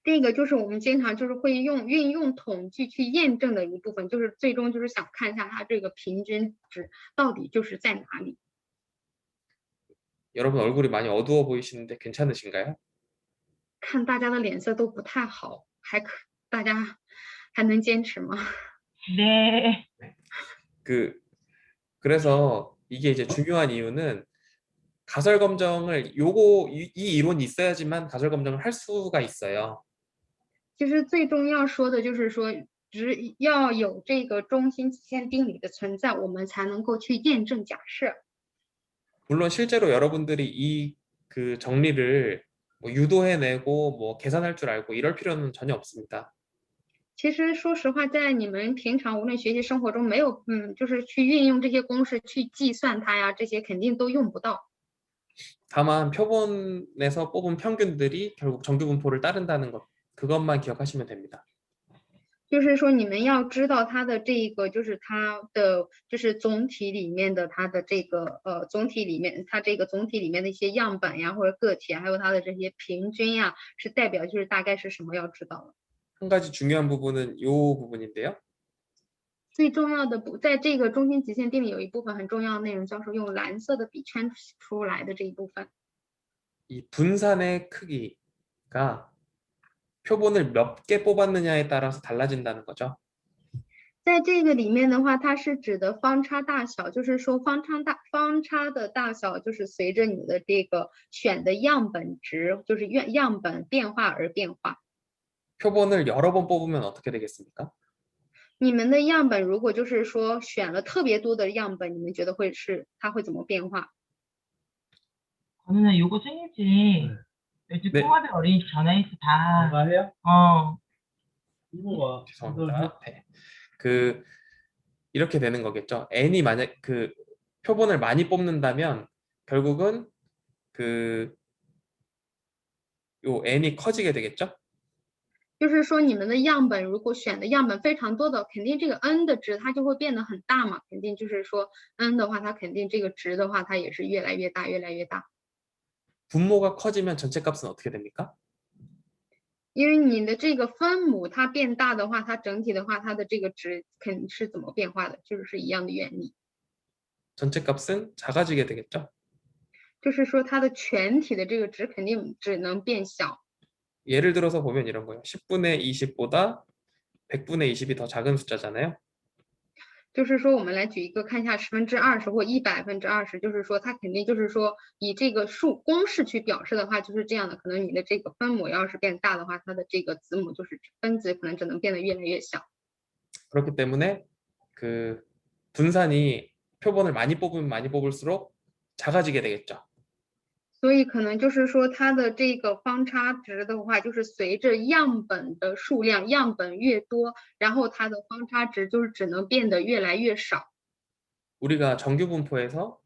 这个就是我们经常就是会运用统计去验证的一部分，就是最终就是想看一下它这个平均值到底就是在哪里。 여러분 얼굴이 많이 어두워 보이시는데 괜찮으신가요? 看大家的脸色都不太好，大家还能坚持吗？ 네. 그래서 이게 이제 중요한 이유는 가설 검정을 이 이론이 있어야지만 가설 검정을 할 수가 있어요. 其实最终要说的就是说，只要有这个中心极限定理的存在，我们才能够去验证假设。 물론 실제로 여러분들이 이 그 정리를 뭐 유도해내고 뭐 계산할 줄 알고 이럴 필요는 전혀 없습니다. 其实说实话，在你们平常无论学习生活中没有就是去运用这些公式去计算它呀，这些肯定都用不到。 다만 표본에서 뽑은 평균들이 결국 정규 분포를 따른다는 것, 그것만 기억하시면 됩니다. 就是说你们要知道它的这个就是它的就是总体里面的它的这个总体里面它这个总体里面的一些样本呀或者个体还有它的这些平均呀是代表就是大概是什么要知道的。 한 가지 중요한 부분은 이 부분인데요. 最重要的在这个中心极限定理有一部分很重要的内容，叫做用蓝色的笔圈出来的这一部分。 이 분산의 크기가 표본을 몇 개 뽑았느냐에 따라서 달라진다는 거죠. 在这个里面的话，它是指的方差大小，就是说方差的大小就是随着你的这个选的样本值，就是样本变化而变化。 표본을 여러 번 뽑으면 어떻게 되겠습니까? 你们的样本如果就是说选了特别多的样本，你们觉得它会怎么变化？ 저는 요거 생일지 요즘 네. 통합이 어린이집 전화해서 다 해요? 이모가 죄송합니다. 네. 이렇게 되는 거겠죠. n이 만약 그 표본을 많이 뽑는다면 결국은 요 n이 커지게 되겠죠. 就是说你们的样本如果选的样本非常多的，肯定这个 n 的值它就会变得很大嘛，肯定就是说 n 的话，它肯定这个值的话，它也是越来越大，越来越大。 분모가 커지면 전체 값은 어떻게 됩니까? 因为你的这个分母它变大的话，它整体的话，它的这个值肯定是怎么变化的，就是一样的原理。 전체 값은 작아지게 되겠죠. 就是说它的全体的这个值肯定只能变小。 예를 들어서 보면 이런 거예요. 10분의 20보다 100분의 20이 더 작은 숫자잖아요. 就是说我们来举一个看一下20%或100%，就是说它肯定就是说以这个公式去表示的话就是这样的，可能你的这个分母要是变大的话，它的这个子母就是分子可能只能变得越来越小。 그렇기 때문에 그 분산이 표본을 많이 뽑으면 많이 뽑을수록 작아지게 되겠죠. 所以可能就是说它的这个方差值的话，就是随着样本的数量，样本越多，然后它的方差值就是只能变得越来越少。 우리가 정규분포에서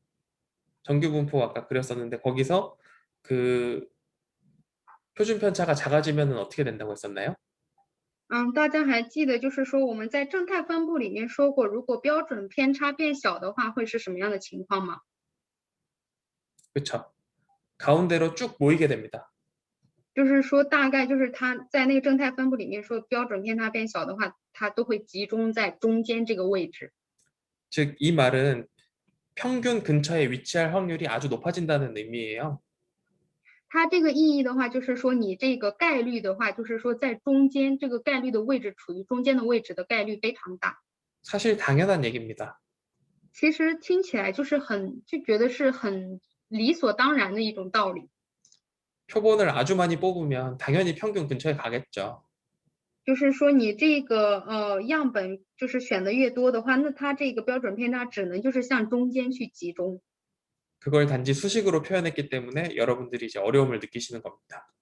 정규분포 아까 그렸었는데 거기서 그 표준 편차가 작아지면 어떻게 된다고 했었나요? 大家还记得就是说我们在正态分布里面说过，如果标准偏差变小的话，会是什么样的情况吗？ 그렇죠. 가운데로 쭉 모이게 됩니다. 就是说大概就是它在那个正态分布里面说标准偏差变小的话，它都会集中在中间这个位置。 즉 이 말은 평균 근처에 위치할 확률이 아주 높아진다는 의미예요. 它这个意义的话，就是说你这个概率的话，就是说在中间这个概率的位置处于中间的位置的概率非常大。 사실 당연한 얘기입니다. 其实听起来就是就觉得是很理所当然的一种道理。 표본을 아주 많이 뽑으면 당연히 평균 근처에 가겠죠. 就是说你这个样本就是选的越多的话，那它这个标准偏差只能就是向中间去集中。 그걸 단지 수식으로 표현했기 때문에 여러분들이 이제 어려움을 느끼시는 겁니다.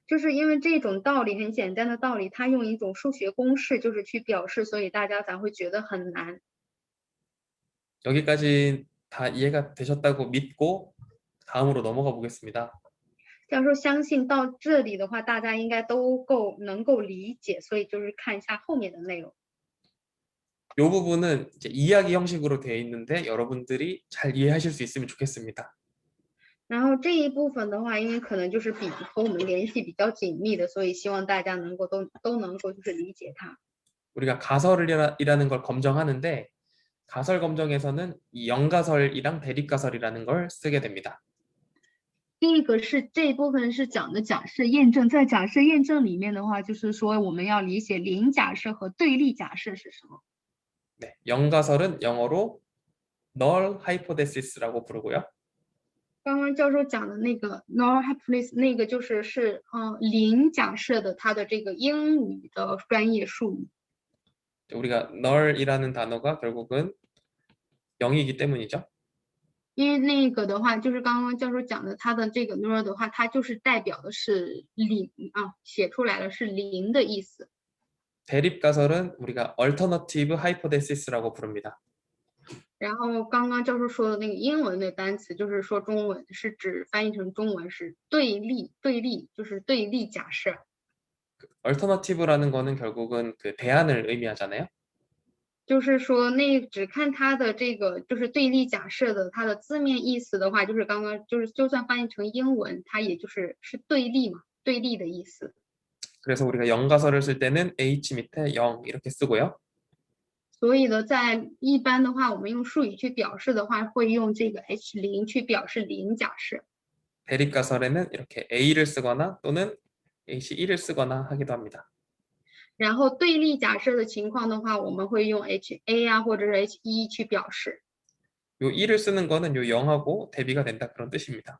就是因为这种道理很简单的道理，它用一种数学公式就是去表示，所以大家才会觉得很难。 여기까지 다 이해가 되셨다고 믿고 다음으로 넘어가 보겠습니다. 教授相信到这里的话，大家应该都能够理解，所以就是看一下后面的内容。 이 부분은 이제 이야기 형식으로 되어 있는데 여러분들이 잘 이해하실 수 있으면 좋겠습니다. 然后这一部分的话，因为可能就是和我们联系比较紧密的，所以希望大家能够都能够就是理解它。 우리가 가설이라는 걸 검정하는데 가설 검정에서는 이 영가설이랑 대립가설이라는 걸 쓰게 됩니다. 第一个是这一部分是讲的假设验证，在假设验证里面的话，就是说我们要理解零假设和对立假设是什么。 네, 영가설은 영어로 null hypothesis라고 부르고요. 刚刚教授讲的那个 null hypothesis 那个就是零假设的它的这个英语的专业术语。 우리가 null이라는 단어가 결국은 0이기 때문이죠. 因为那个的话，就是刚刚教授讲的，它的这个 null 的话，它就是代表的是零写出来了是零的意思。 대립가설은 우리가 alternative hypothesis라고 부릅니다. 然后刚刚教授说的那个英文的单词，就是说中文是指翻译成中文是对立，就是对立假设。 alternative라는 거는 결국은 그 대안을 의미하잖아요. 就是说只看它的这个就是对立假设的它的字面意思的话，就是刚刚就是就算翻译成英文，它也是对立嘛，对立的意思。 그래서 우리가 영가설을 쓸 때는 h 밑에 0 이렇게 쓰고요. 所以呢，在一般的话，我们用术语去表示的话，会用这个 H0去表示零假设。 대립가설에는 이렇게 a를 쓰거나 또는 h1을 쓰거나 하기도 합니다. 然后对立假设的情况的话，我们会用 HA 或者是 H1去表示。 요 1을 쓰는 거는 요 0하고 대비가 된다 그런 뜻입니다.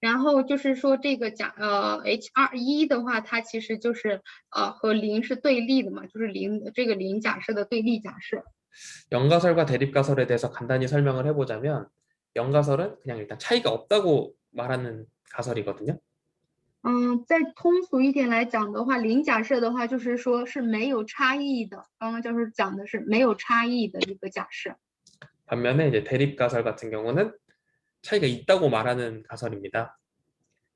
然后就是说这个H21的话，它其实就是和零是对立的嘛，就是这个零假设的对立假设。 영가설과 대립가설에 대해서 간단히 설명을 해보자면 영가설은 그냥 일단 차이가 없다고 말하는 가설이거든요. 再通俗一点来讲的话，零假设的话就是说是没有差异的。刚刚教授讲的是没有差异的一个假设。 반면에 이제 대립가설 같은 경우는 차이가 있다고 말하는 가설입니다.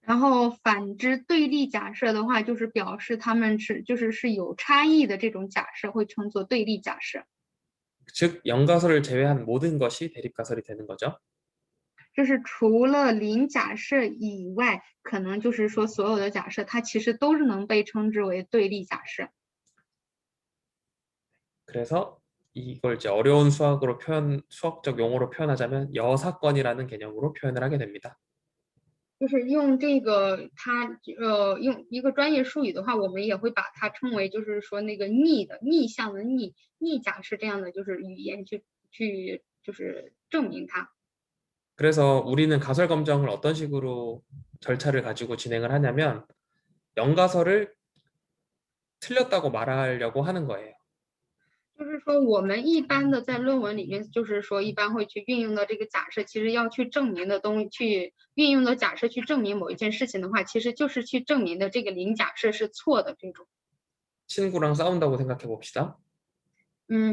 然后反之，对立假设的话，就是表示它们是有差异的这种假设，会称作对立假设。 즉 영가설을 제외한 모든 것이 대립가설이 되는 거죠. 就是除了零假设以外，可能就是说所有的假设它其实都是能被称之为对立假设。 그래서 이걸 이제 어려운 수학적 용어로 표현하자면 여사건이라는 개념으로 표현을 하게 됩니다. 就是用这个用一个专业术语的话，我们也会把它称为就是说那个逆向的逆假设这样的就是语言去就是证明它。 그래서 우리는 가설 검정을 어떤 식으로 절차를 가지고 진행을 하냐면 영가설을 틀렸다고 말하려고 하는 거예요. 就是说我们一般的在论文里面，就是说一般会去运用到这个假设，其实要去证明的东西，去运用的假设去证明某一件事情的话，其实就是去证明的这个零假设是错的这种。 친구랑 싸운다고 생각해 봅시다.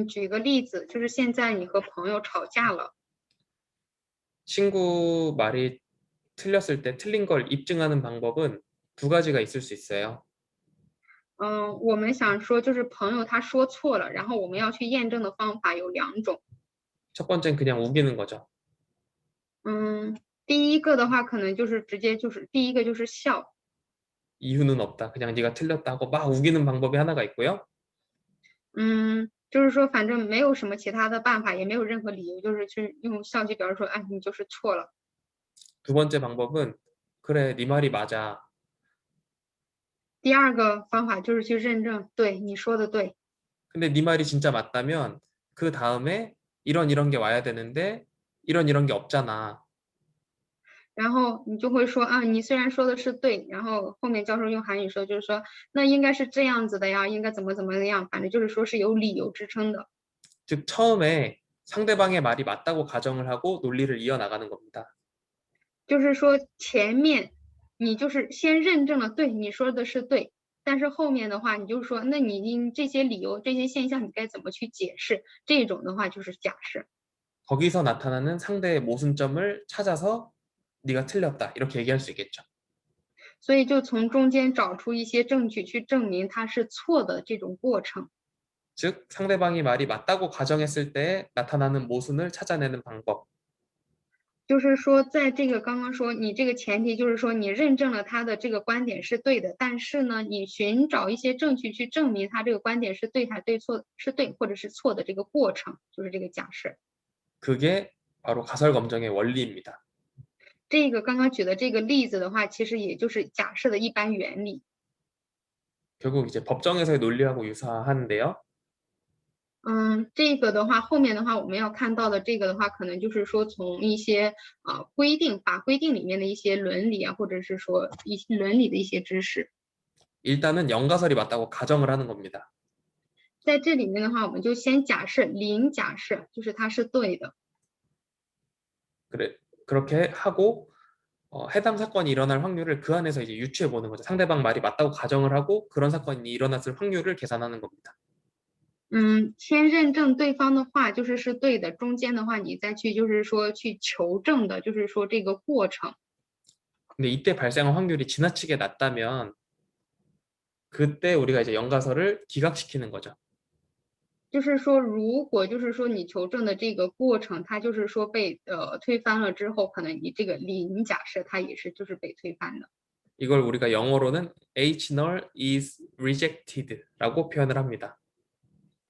举个例子，就是现在你和朋友吵架了， 친구 말이 틀렸을 때 틀린 걸 입증하는 방법은 두 가지가 있을 수 있어요. 我们想说就是朋友他说错了，然后我们要去验证的方法有两种。 첫 번째는 그냥 우기는 거죠. 第一个的话可能就是直接就是第一个就是笑， 이유는 없다. 그냥 네가 틀렸다고 막 우기는 방법이 하나가 있고요. 就是说反正没有什么其他的办法，也没有任何理由，就是去用笑去表示说，哎，你就是错了。 두 번째 방법은 그래, 네 말이 맞아. 第二个方法就是去认证，对你说的对。 근데 네 말이 진짜 맞다면 그 다음에 이런 게 와야 되는데 이런 게 없잖아. 然后你就会说啊，你虽然说的是对，然后后面教授用韩语说，就是说那应该是这样子的呀，应该怎么样，反正就是说是有理由支撑的。 즉 처음에 상대방의 말이 맞다고 가정을 하고 논리를 이어나가는 겁니다. 就是说前面你就是先认证了，对你说的是对，但是后面的话你就说，那你这些理由、这些现象你该怎么去解释？这种的话就是假设。 거기서 나타나는 상대의 모순점을 찾아서 네가 틀렸다 이렇게 얘기할 수 있겠죠. 所以就从中间找出一些证据去证明它是错的这种过程。 즉 상대방이 말이 맞다고 가정했을 때 나타나는 모순을 찾아내는 방법. 就是说，在这个刚刚说你这个前提就是说你认证了他的这个观点是对的，但是呢，你寻找一些证据去证明他这个观点是对还是对错，是对或者是错的这个过程，就是这个假设。 그게 바로 가설 검정의 원리입니다. 这个刚刚举的这个例子的话，其实也就是假设的一般原理。 결국 이제 법정에서의 논리하고 유사한데요. 这个的话，后面的话我们要看到的这个的话，可能就是说从一些法规定里面的一些伦理啊，或者是说一些伦理的一些知识。 일단은 영가설이 맞다고 가정을 하는 겁니다. 在这里面的话，我们就先假设零假设，就是它是对的。 그래, 그렇게 하고 해당 사건이 일어날 확률을 그 안에서 이제 유추해 보는 거죠. 상대방 말이 맞다고 가정을 하고 그런 사건이 일어났을 확률을 계산하는 겁니다. 先认证对方的话就是是对的，中间的话你再去就是说去求证的，就是说这个过程。 근데 이때 발생한 확률이 지나치게 낮다면 그때 우리가 이제 영가설을 기각시키는 거죠. 就是说，如果就是说你求证的这个过程，它就是说被推翻了之后，可能你这个零假设它也是就是被推翻的。 이걸 우리가 영어로는 H null is rejected라고 표현을 합니다.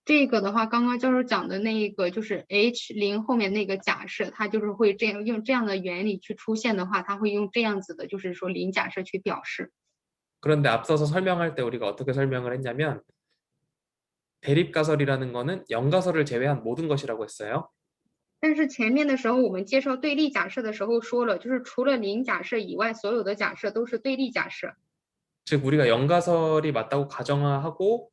这个的话，刚刚教授讲的那个就是 H0后面那个假设，它就是会这样用这样的原理去出现的话，它会用这样子的，就是说零假设去表示。 그런데 앞서서 설명할 때 우리가 어떻게 설명을 했냐면 대립가설이라는 거는 영가설을 제외한 모든 것이라고 했어요. 但是前面的时候我们介绍对立假设的时候说了，就是除了零假设以外，所有的假设都是对立假设。 즉 우리가 영가설이 맞다고 가정하고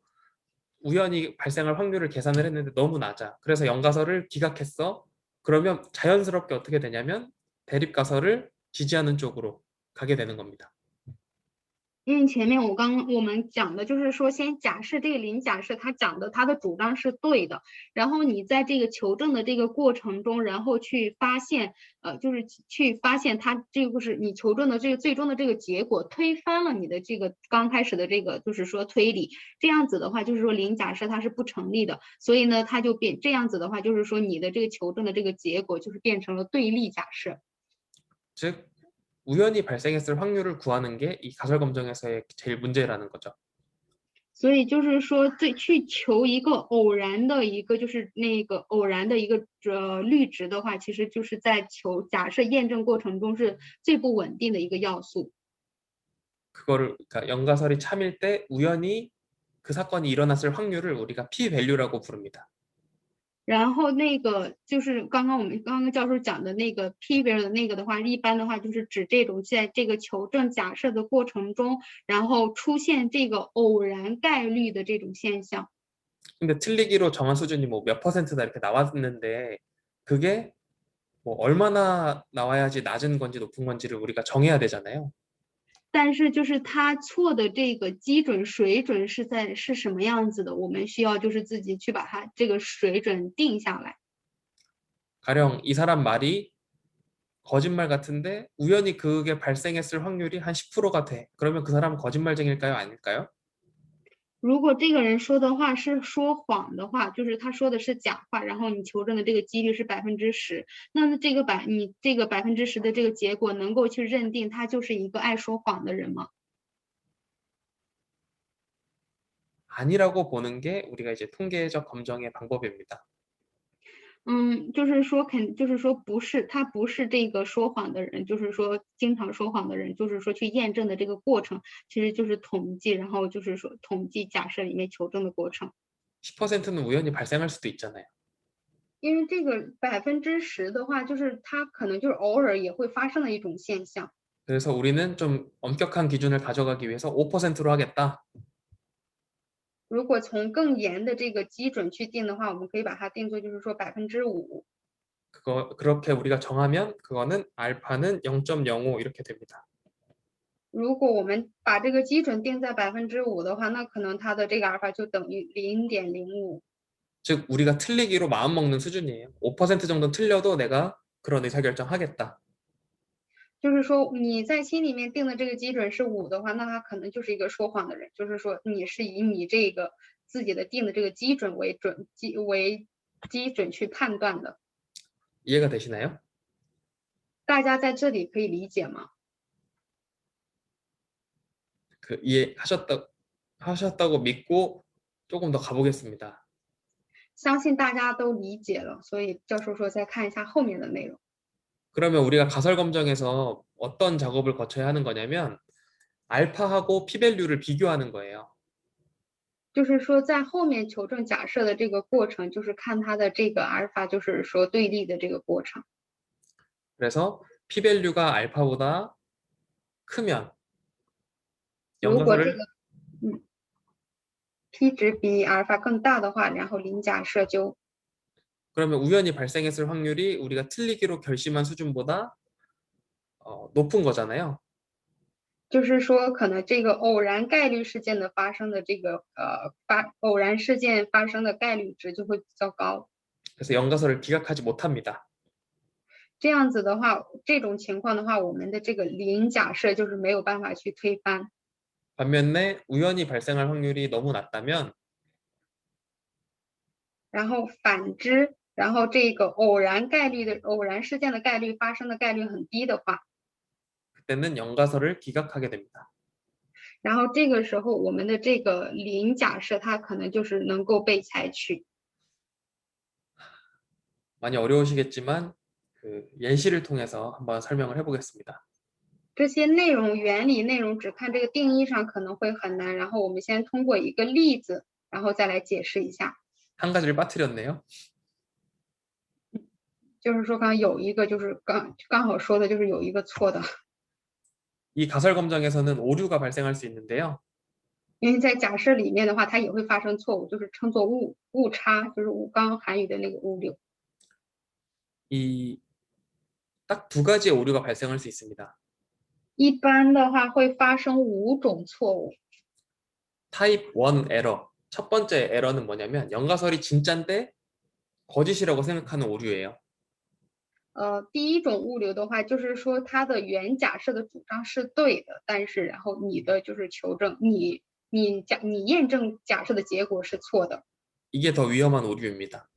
우연히 발생할 확률을 계산을 했는데 너무 낮아. 그래서 영가설을 기각했어. 그러면 자연스럽게 어떻게 되냐면 대립가설을 지지하는 쪽으로 가게 되는 겁니다. 因为前面我们讲的就是说，先假设这个零假设他讲的他的主张是对的，然后你在这个求证的这个过程中，然后去发现就是去发现他这个是你求证的这个最终的这个结果推翻了你的这个刚开始的这个就是说推理，这样子的话就是说零假设它是不成立的，所以呢它就这样子的话就是说你的这个求证的这个结果就是变成了对立假设。즉 우연히 발생했을 확률을 구하는 게 이 가설 검정에서의 제일 문제라는 거죠. 所以就是说，去求一个偶然的一个，就是那个偶然的一个率值的话，其实就是在假设验证过程中是最不稳定的一个要素。 그러니까 연가설이 참일 때 우연히 그 사건이 일어났을 확률을 우리가 p-value라고 부릅니다. 然后那个就是我们刚刚教授讲的那个 p-value 的那个的话，一般的话就是指这种在这个求证假设的过程中，然后出现这个偶然概率的这种现象。 근데 틀리기로 정한 수준이 뭐 몇 퍼센트다 이렇게 나왔는데 그게 뭐 얼마나 나와야지 낮은 건지 높은 건지를 우리가 정해야 되잖아요. 但是就是它错的这个基准水准是什么样子的，我们需要就是自己去把它这个水准定下来。 가령 이 사람 말이 거짓말 같은데 우연히 그게 발생했을 확률이 한 10%가 돼. 그러면 그 사람은 거짓말쟁일까요? 아닐까요? 如果这个人说的话是说谎的话，就是他说的是假话，然后你求证的这个几率是10%，那么你这个10%的这个结果能够去认定他就是一个爱说谎的人吗？ 아니라고 보는 게 우리가 이제 통계적 검정의 방법입니다. 就是说不是，他不是这个说谎的人，就是说经常说谎的人，就是说去验证的这个过程，其实就是统计，然后就是说统计假设里面求证的过程。 10%는 우연히 발생할 수도 있잖아요. 因为这个10%的话，就是它可能就是偶尔也会发生的一种现象。 그래서 우리는 좀 엄격한 기준을 가져가기 위해서 5%로 하겠다. 如果从更严的这个基准去定的话，我们可以把它定做就是说5%。 그렇게 우리가 정하면 그거는 알파는 0.05 이렇게 됩니다. 如果我们把这个基准定在5%的话，那可能它的这个阿尔法就等于0.05。 즉 우리가 틀리기로 마음먹는 수준이에요. 5% 정도 틀려도 내가 그런 의사결정하겠다. 就是说你在心里面定的这个基准是5的话，那他可能就是一个说谎的人，就是说你是以你这个自己的定的这个基准为基准去判断的。 이해가 되시나요? 大家在这里可以理解吗？ 그 이해하셨다고 믿고 조금 더 가보겠습니다. 相信大家都理解了，所以教授说再看一下后面的内容。 그러면 우리가 가설 검정에서 어떤 작업을 거쳐야 하는 거냐면 알파하고 p-value를 비교하는 거예요. 就是说在后面求证假设的这个过程，就是看它的这个阿尔法，就是说对立的这个过程。 그래서 p-value가 알파보다 크면 如果这 연가설을 个p 值比阿尔法更大的话，然后零假设就 그러면 우연히 발생했을 확률이 우리가 틀리기로 결심한 수준보다 높은 거잖아요. 就是说可能这个偶然概率事件的发生的这个偶然事件发生的概率值就会比较高。 그래서 연가설을 기각하지 못합니다. 这样子的话，这种情况的话，我们的这个零假设就是没有办法去推翻。 반면에 우연히 발생할 확률이 너무 낮다면 然后反之，然后这个偶然事件的概率发生的概率很低的话， 그때는 연가설을 기각하게 됩니다. 然后这个时候我们的这个零假设它可能就是能够被采取。 많이 어려우시겠지만 그 예시를 통해서 한번 설명을 해보겠습니다. 这些原理内容只看这个定义上可能会很难，然后我们先通过一个例子，然后再来解释一下。 한 가지를 빠뜨렸네요. 就是说刚刚有一个就是刚好说的就是有一个错的， 이 가설 검정에서는 오류가 발생할 수 있는데요. 因为在假设里面的话，它也会发生错误，就是称作误差，就是刚刚韩语的那个误流。 이 딱 두 가지의 오류가 발생할 수 있습니다. 一般的话会发生5种错误。 타입 1 에러. 첫 번째 에러는 뭐냐면 연가설이 진짠데 거짓이라고 생각하는 오류예요. 第一种误流的话，就是说它的原假设的主张是对的，但是然后你的就是求证，你验证假设的结果是错的， 이게 더 위험한 오류입니다.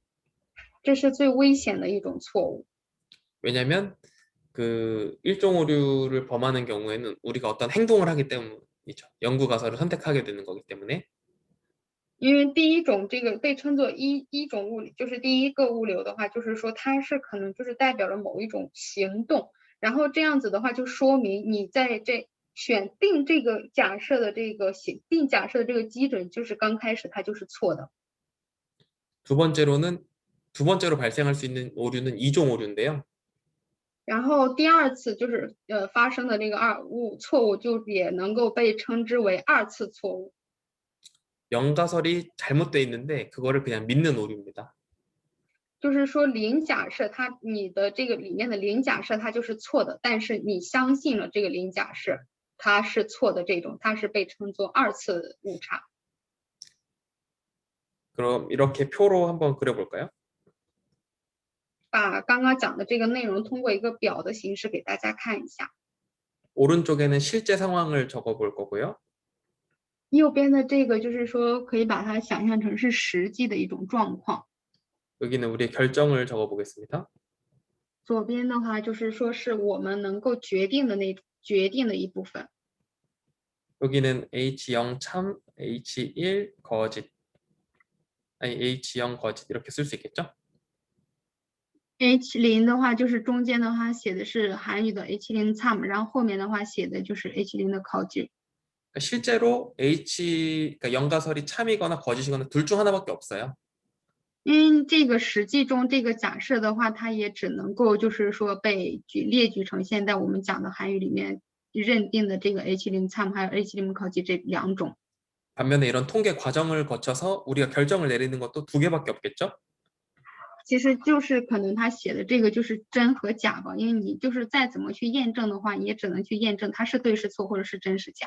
这是最危险的一种错误。 왜냐하면 그 일종 오류를 범하는 경우에는 우리가 어떤 행동을 하기 때문이죠. 연구 가설을 선택하게 되는 거기 때문에 因为第一种这个被称作一种物理，就是第一个物流的话，就是说它是可能就是代表了某一种行动，然后这样子的话就说明你在这选定这个假设的这个定假设的这个基准，就是刚开始它就是错的。 두 번째로 발생할 수 있는 오류는 이종 오류인데요. 然后第二次就是发生的这个错误，就也能够被称之为二次错误。 연가설이 잘못돼 있는데 그거를 그냥 믿는 오류입니다. 就是说零假设你的这个里面的零假设它就是错的，但是你相信了这个零假设它是错的，这种它是被称作二次误差。 그럼 이렇게 표로 한번 그려볼까요? 把刚刚讲的这个内容通过一个表的形式给大家看一下。 오른쪽에는 실제 상황을 적어볼 거고요. 右边的这个就是说可以把它想象成是实际的一种状况， 여기는 우리의 결정을 적어보겠습니다. 左边的话就是说是我们能够决定的一部分。 여기는 H0 참, H1 거짓, 아니 H0 거짓 이렇게 쓸 수 있겠죠? H0的话就是中间的话写的是韩语的 H0 참， 然后后面的话写的就是 H0的考据。 실제로 그러니까 연가설이 참이거나 거짓이거나 둘 중 하나밖에 없어요. 因为这个实际中这个假设的话，它也只能够就是说被列举成现在我们讲的韩语里面认定的这个 H0 참还有 H0 考据这两种。 반면에 이런 통계 과정을 거쳐서 우리가 결정을 내리는 것도 두 개밖에 없겠죠? 其实就是可能他写的这个就是真和假吧，因为你就是再怎么去验证的话，你也只能去验证它是对是错，或者是真是假。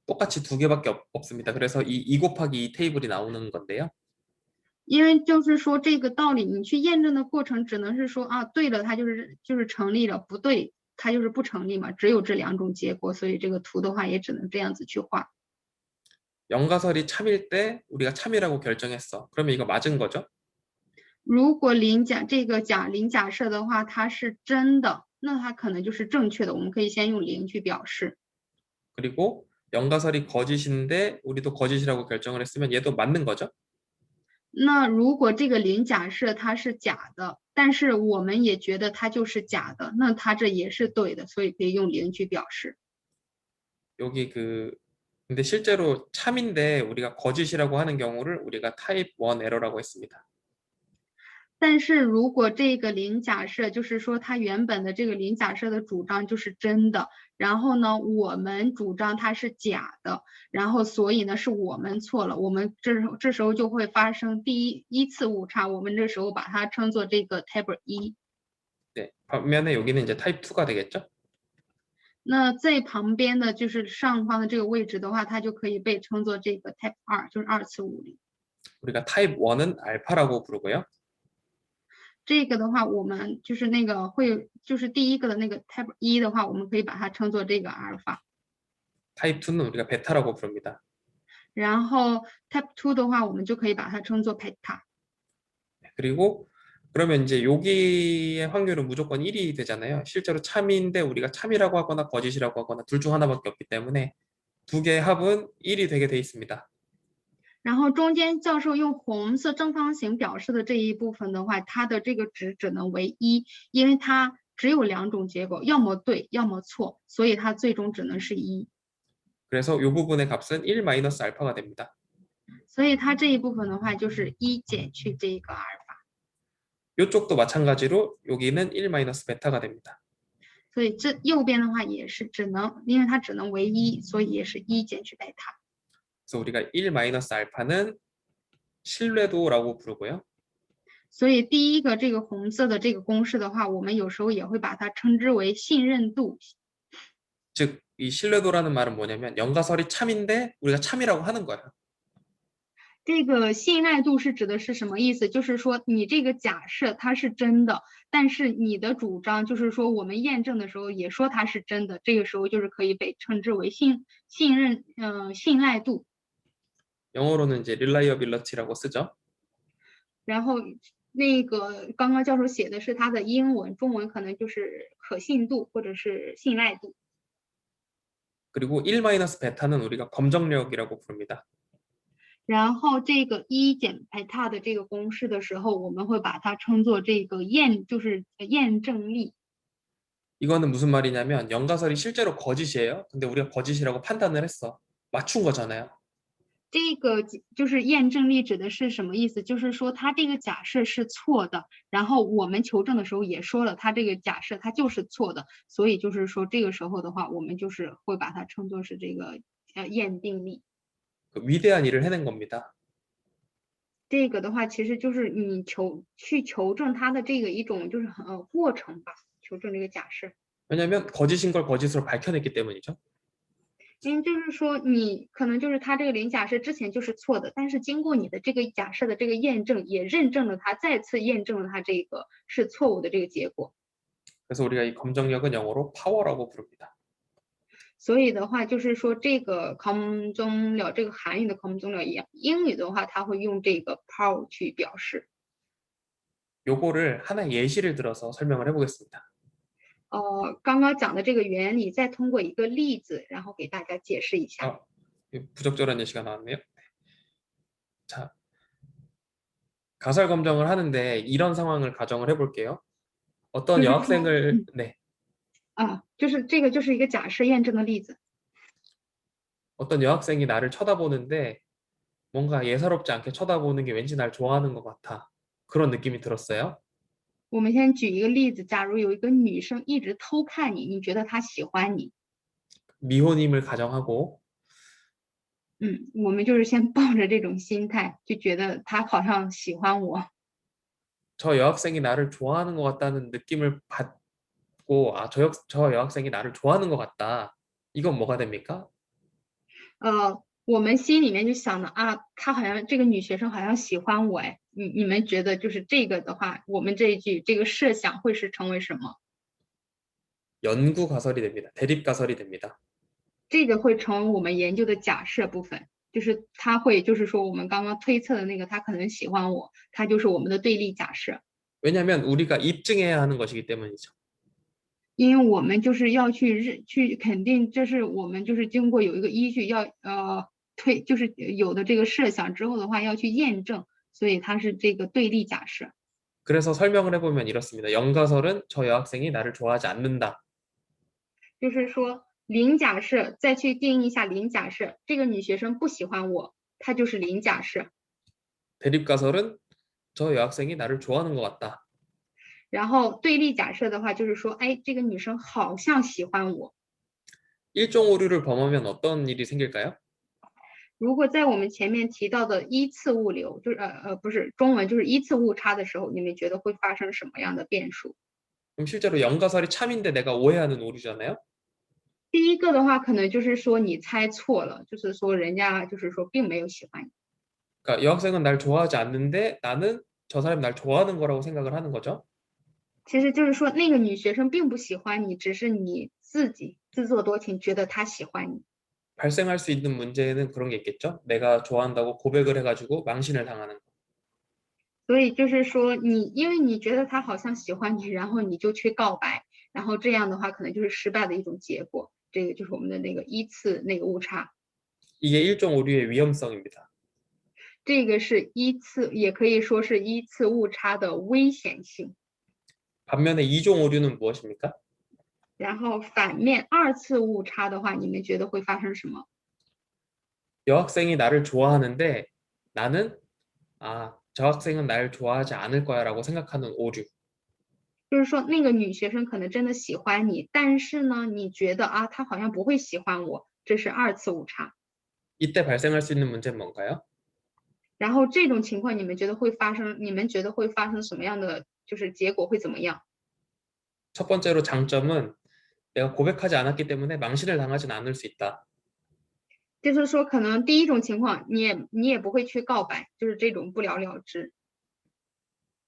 똑같이 두 개밖에 없습니다. 그래서 이 2 곱하기 2 테이블이 나오는 건데요. 因为就是说这个道理，你去验证的过程只能是说啊，对了，它就是成立了，不对，它就是不成立嘛，只有这两种结果，所以这个图的话也只能这样子去画。 연가설이 참일 때 우리가 참이라고 결정했어. 그러면 이거 맞은 거죠? 如果这个零假设的话，它是真的，那它可能就是正确的，我们可以先用零去表示。 그리고 연가설이 거짓인데 우리도 거짓이라고 결정을 했으면 얘도 맞는 거죠? 那如果这个零假设它是假的，但是我们也觉得它就是假的，那它这也是对的，所以可以用零去表示。 여기 근데 실제로 참인데 우리가 거짓이라고 하는 경우를 우리가 타입 1 에러라고 했습니다. 但是如果这个零假设就是说它原本的这个零假设的主张就是真的，然后呢我们主张它是假的，然后所以呢是我们错了，我们这时候就会发生第一次误差，我们这时候把它称作这个 type 1。 네, 반면에 여기는 이제 타입 2가 되겠죠? 那在旁边的就是上方的这个位置的话，它就可以被称作这个 type 2，就是二次物理。 우리가 타입 1은 알파라고 부르고요. 这个的话，我们就是那个就是第一个的那个 type 1的话，我们可以把它称作这个阿尔法。 타입 2는 우리가 베타라고 부릅니다. 然后 type 2的话，我们就可以把它称作 베타。 그리고 그러면 이제 여기의 확률은 무조건 1이 되잖아요. 실제로 참인데 우리가 참이라고 하거나 거짓이라고 하거나 둘 중 하나밖에 없기 때문에 두 개의 합은 1이 되게 돼 있습니다. 然后中间教授用红色正方形表示的这一部分的话，它的这个值只能为1，因为它只有两种结果，要么对，要么错，所以它最终只能是1。 그래서 이 부분의 값은 1 마이너스 알파가 됩니다. 所以它这一部分的话就是1减去这个阿尔法。 이쪽도 마찬가지로 여기는 1 마이너스 베타가 됩니다. 所以这右边的话也是因为它只能为1，所以也是1减去贝塔。 그래서 우리가 1 마이너스 알파는 신뢰도라고 부르고요. 所以第一个这个红色的这个公式的话，我们有时候也会把它称之为信任度。 즉, 이 신뢰도라는 말은 뭐냐면 연가설이 참인데 우리가 참이라고 하는 거예요. 这个信赖度是指的是什么意思？就是说你这个假设它是真的，但是你的主张就是说我们验证的时候也说它是真的，这个时候就是可以被称之为信赖度。 영어로는 이제 reliability라고 쓰죠. 然后那个刚刚教授写的是它的英文，中文可能就是可信度或者是信赖度。 그리고 1-베타는 우리가 검정력이라고 부릅니다. 然后这个1减贝塔的这个公式的时候，我们会把它称作这个就是验证力。 이거는 무슨 말이냐면 영가설이 실제로 거짓이에요. 근데 우리가 거짓이라고 판단을 했어. 맞춘 거잖아요. 这个就是验证力指的是什么意思？就是说它这个假设是错的，然后我们求证的时候也说了，它这个假设它就是错的，所以就是说这个时候的话，我们就是会把它称作是这个验定力。 그 위대한 일을 해낸 겁니다. 这个的话，其实就是你去求证它的这个一种就是过程吧，求证这个假设。 왜냐하면 거짓인 걸 거짓으로 밝혀냈기 때문이죠. 因为就是说你可能就是它这个零假设之前就是错的，但是经过你的这个假设的这个验证，也认证了它，再次验证了它这个是错误的这个结果。 그래서 우리가 이 검정력은 영어로 파워라고 부릅니다. 所以的话，就是说这个검정력这个韩语的검정력一样，英语的话，它会用这个 power 去表示。 요거를 하나의 예시를 들어서 설명을 해보겠습니다. 刚刚讲的这个原理，再通过一个例子，然后给大家解释一下。 부적절한 예시가 나왔네요. 자, 가설 검정을 하는데 이런 상황을 가정을 해볼게요. 어떤 여학생을 네, 就是这个就是一个假设验证的例子。 어떤 여학생이 나를 쳐다보는데 뭔가 예사롭지 않게 쳐다보는 게 왠지 날 좋아하는 것 같아. 그런 느낌이 들었어요. 我们先举一个例子，假如有一个女生一直偷看你，你觉得她喜欢你， 미혼임을 가정하고 我们就是先抱着这种心态，就觉得她好像喜欢我。 저 여학생이 나를 좋아하는 것 같다는 느낌을 받고 저 여학생이 나를 좋아하는 것 같다. 이건 뭐가 됩니까? 我们心里面就想的她好像这个女学生好像喜欢我哎，你们觉得就是这个的话，我们这一句这个设想会是成为什么？ 연구 가설이 됩니다. 대립 가설이 됩니다. 这个会成为我们研究的假设部分，就是他会就是说我们刚刚推测的那个他可能喜欢我，他就是我们的对立假设。 왜냐하면 우리가 입증해야 하는 것이기 때문이죠. 因为我们就是要去肯定，这是我们就是经过有一个依据要就是有的这个设想之后的话要去验证，所以它是这个对立假设。 그래서 설명을 해보면 이렇습니다. 영가설은 저 여학생이 나를 좋아하지 않는다. 就是说零假设再去定义一下零假设，这个女学生不喜欢我，它就是零假设。 대립 가설은 저 여학생이 나를 좋아하는 것 같다. 然后对立假设的话就是说，哎，这个女生好像喜欢我。 일종 오류를 범하면 어떤 일이 생길까요? 如果在我们前面提到的依次物流，就是不是中文就是依次误差的时候，你们觉得会发生什么样的变数？ 그럼 실제로 영가설이 참인데 내가 오해하는 오류잖아요. 第一个的话，可能就是说你猜错了，就是说人家就是说并没有喜欢你。 그러니까 여학생은 날 좋아하지 않는데 나는 저 사람이 날 좋아하는 거라고 생각을 하는 거죠. 其实就是说那个女学生并不喜欢你，只是你自己自作多情，觉得她喜欢你。 발생할 수 있는 문제는 그런 게 있겠죠. 내가 좋아한다고 고백을 해가지고 망신을 당하는 거. 所以就是说因为你觉得她好像喜欢你，然后你就去告白，然后这样的话可能就是失败的一种结果。这个就是我们的那个依次那个误差。 이게 일종 오류의 위험성입니다. 这个是依次，也可以说是依次误差的危险性。 반면에 이종 오류는 무엇입니까? 然后反面二次误差的话，你们觉得会发生什么？ 여학생이 나를 좋아하는데 나는 저 학생은 날 좋아하지 않을 거야라고 생각하는 오류. 就是说那个女学生可能真的喜欢你，但是呢，你觉得她好像不会喜欢我，这是二次误差。 이때 발생할 수 있는 문제는 뭔가요? 然后这种情况你们觉得会发生？你们觉得会发生什么样的？就是结果会怎么样？ 첫 번째로 장점은 내가 고백하지 않았기 때문에 망신을 당하진 않을 수 있다. 就是说，可能第一种情况，你也不会去告白，就是这种不了了之。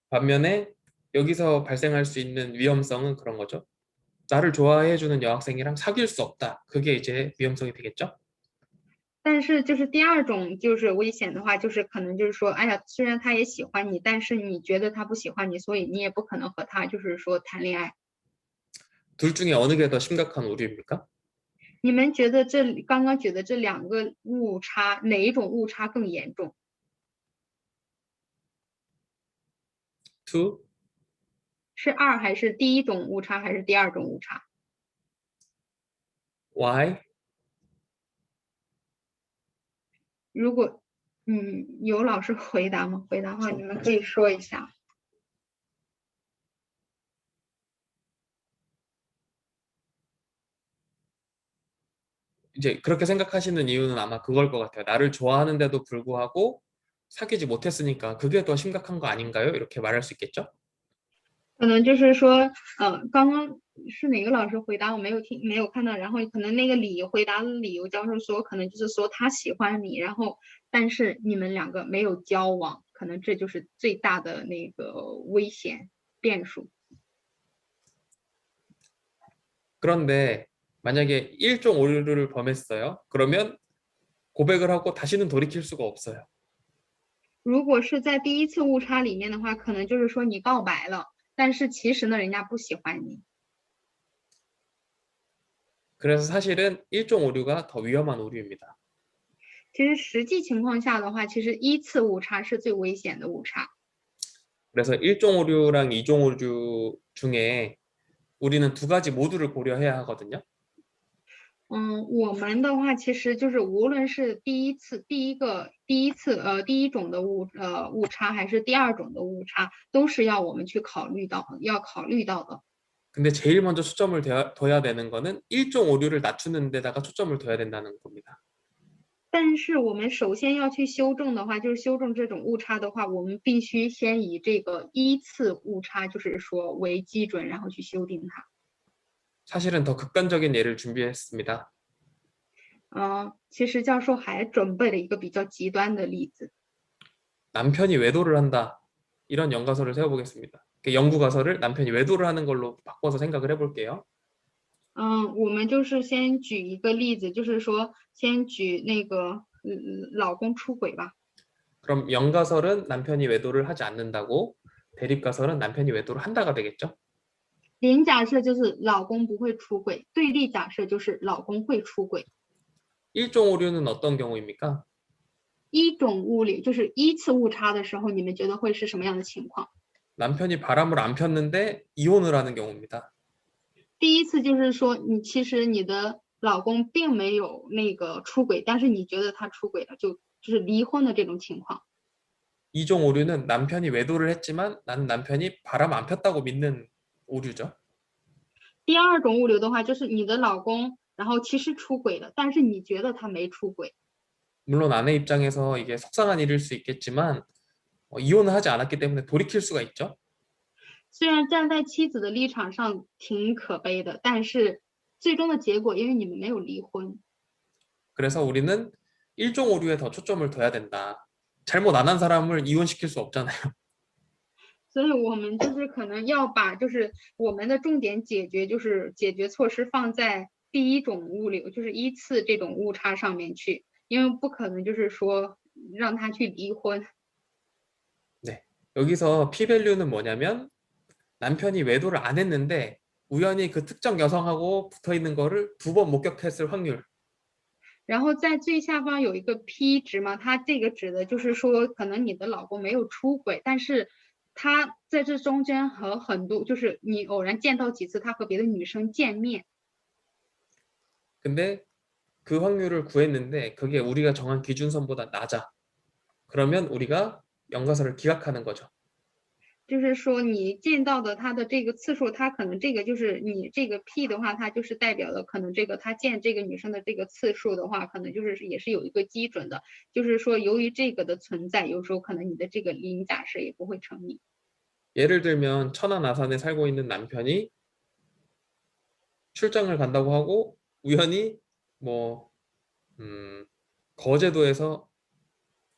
반면에 여기서 발생할 수 있는 위험성은 그런 거죠. 나를 좋아해주는 여학생이랑 사귈 수 없다. 그게 이제 위험성이 되겠죠. 但是就是第二种就是危险的话，就是可能就是说，哎呀，虽然他也喜欢你，但是你觉得他不喜欢你，所以你也不可能和他就是说谈恋爱。 둘 중에 어느 게 더 심각한 오류입니까? 你们觉得刚刚举的这两个误差，哪一种误差更严重？ 2. 是二还是第一种误差还是第二种误差？ Why? 如果有老师回答吗？回答的话你们可以说一下。 이제 그렇게 생각하시는 이유는 아마 그걸 것 같아요. 나를 좋아하는데도 불구하고 사귀지 못했으니까 그게 더 심각한 거 아닌가요? 이렇게 말할 수 있겠죠? 可能就是说，刚刚是哪个老师回答我没有听，没有看到，然后可能那个回答的理由教授说，可能就是说他喜欢你，然后但是你们两个没有交往，可能这就是最大的那个危险变数。 그런데 만약에 1종 오류를 범했어요. 그러면 고백을 하고 다시는 돌이킬 수가 없어요. 如果是在第一次误差里面的话，可能就是说你告白了，但是其实呢，人家不喜欢你。 그래서 사실은 1종 오류가 더 위험한 오류입니다. 其实实际情况下的话，其实一次误差是最危险的误差。 그래서 1종 오류랑 2종 오류 중에 우리는 두 가지 모두를 고려해야 하거든요. 我们的话其实就是无论是第一种的误差，还是第二种的误差，都是要我们去考虑到的。 근데 제일 먼저 초점을 둬야 되는 거는 1종 오류를 낮추는 데다가 초점을 둬야 된다는 겁니다. 但是我们首先要去修正的话，就是修正这种误差的话，我们必须先以这个一次误差，就是说为基准，然后去修订它。 사실은 더 극단적인 예를 준비했습니다. 其实教授还准备了一个比较极端的例子。 남편이 외도를 한다. 이런 연가설을 세워보겠습니다. 연구 가설을 남편이 외도를 하는 걸로 바꿔서 생각을 해볼게요. 我们就是先举一个例子，就是说先举那个老公出轨吧。 그럼 연가설은 남편이 외도를 하지 않는다고, 대립가설은 남편이 외도를 한다가 되겠죠? 零假设就是老公不会出轨，对立假设就是老公会出轨。 1종 오류는 어떤 경우입니까? 一种物理就是一次误差的时候，你们觉得会是什么样的情况？ 남편이 바람을 안 폈는데 이혼을 하는 경우입니다. 第一次就是说其实你的老公并没有那个出轨，但是你觉得他出轨了，就是离婚的这种情况。 2종 오류는 남편이 외도를 했지만 나는 남편이 바람 안 폈다고 믿는 오류죠. 第二种物流的话，就是你的老公然后其实出轨了，但是你觉得他没出轨。 물론 아내 입장에서 이게 속상한 일일 수 있겠지만 이혼을 하지 않았기 때문에 돌이킬 수가 있죠. 虽然站在妻子的立场上挺可悲的，但是最终的结果，因为你们没有离婚， 그래서 우리는 1종 오류에 더 초점을 둬야 된다. 잘못 안 한 사람을 이혼시킬 수 없잖아요. 所以我们就是可能要把就是我们的重点解决措施放在第一种物流，就是一次这种误差上面去，因为不可能就是说让他去离婚。 네, 여기서 p-value는 뭐냐면 남편이 외도를 안 했는데 우연히 그 특정 여성하고 붙어 있는 거를 2번 목격했을 확률. 然后在最下方有一个 P 值嘛，它这个指的就是说，可能你的老公没有出轨，但是他在这中间和很多，就是你偶然见到几次他和别的女生见面， 근데 그 확률을 구했는데 그게 우리가 정한 기준선보다 낮아. 그러면 우리가 연가설을 기각하는 거죠. 就是说你见到的他的这个次数，他可能这个就是你这个 P 的话，它就是代表了可能这个他见这个女生的这个次数的话，可能就是也是有一个基准的，就是说由于这个的存在，有时候可能你的这个零假设也不会成立。 예를 들면 천안 아산에 살고 있는 남편이 출장을 간다고 하고 우연히 뭐 거제도에서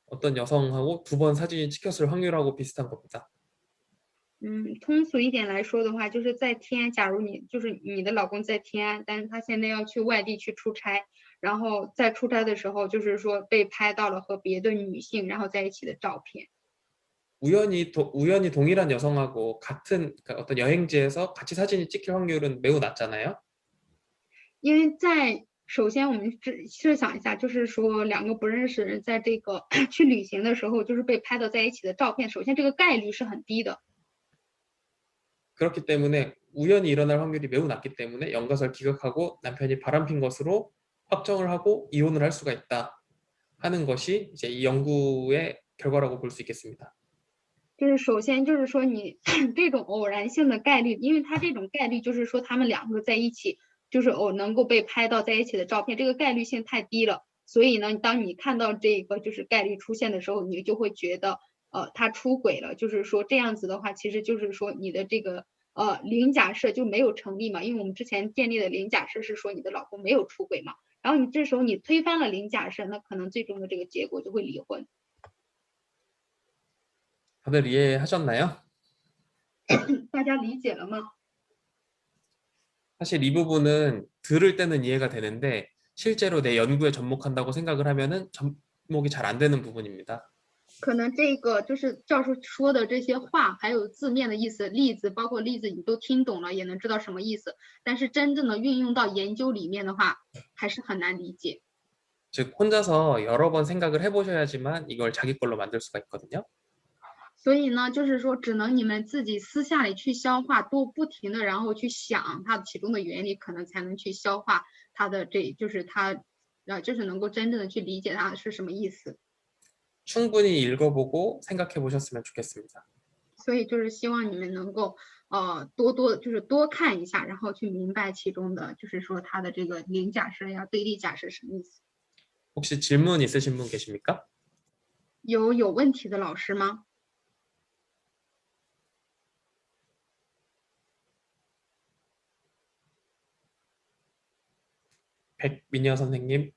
어떤 여성하고 2번 사진이 찍혔을 확률하고 비슷한 겁니다. 通俗一点来说的话，就是在天，假如你的老公在天安，但是他现在要去外地去出差，然后在出差的时候，就是说被拍到了和别的女性然后在一起的照片。 우연히 동일한 여성하고 같은 그러니까 어떤 여행지에서 같이 사진이 찍힐 확률은 매우 낮잖아요. 因为首先我们设想一下，就是说两个不认识的人在这个去旅行的时候，就是被拍到在一起的照片，首先这个概率是很低的。 그렇기 때문에 우연히 일어날 확률이 매우 낮기 때문에 영가설 기각하고 남편이 바람핀 것으로 확정을 하고 이혼을 할 수가 있다 하는 것이 이제 이 연구의 결과라고 볼 수 있겠습니다. 就是首先就是说你这种偶然性的概率，因为它这种概率就是说他们两个在一起，就是能够被拍到在一起的照片，这个概率性太低了。所以呢，当你看到这个就是概率出现的时候，你就会觉得他出轨了。就是说这样子的话，其实就是说你的这个零假设就没有成立嘛，因为我们之前建立的零假设是说你的老公没有出轨嘛，然后你这时候你推翻了零假设，那可能最终的这个结果就会离婚。 다들 이해하셨나요? 大家理解了吗？ 사실 이 부분은 들을 때는 이해가 되는데 실제로 내 연구에 접목한다고 생각을 하면은 접목이 잘 안 되는 부분입니다. 可能这个就是教授说的这些话，还有字面的意思、例子，包括例子你都听懂了，也能知道什么意思。但是真正的运用到研究里面的话，还是很难理解。 즉 혼자서 여러 번 생각을 해보셔야지만 이걸 자기 걸로 만들 수가 있거든요. 所以呢，就是说只能你们自己私下里去消化，多不停的然后去想它其中的原理，可能才能去消化它的就是能够真正的去理解它是什么意思。 충분히 읽어보고 생각해 보셨으면 좋겠습니다. 所以就是希望你们能够多看一下，然后去明白其中的就是说它的这个零假设呀、对立假设什么意思。 혹시 질문 있으신 분 계십니까? 有问题的老师吗？ 백미녀 선생님.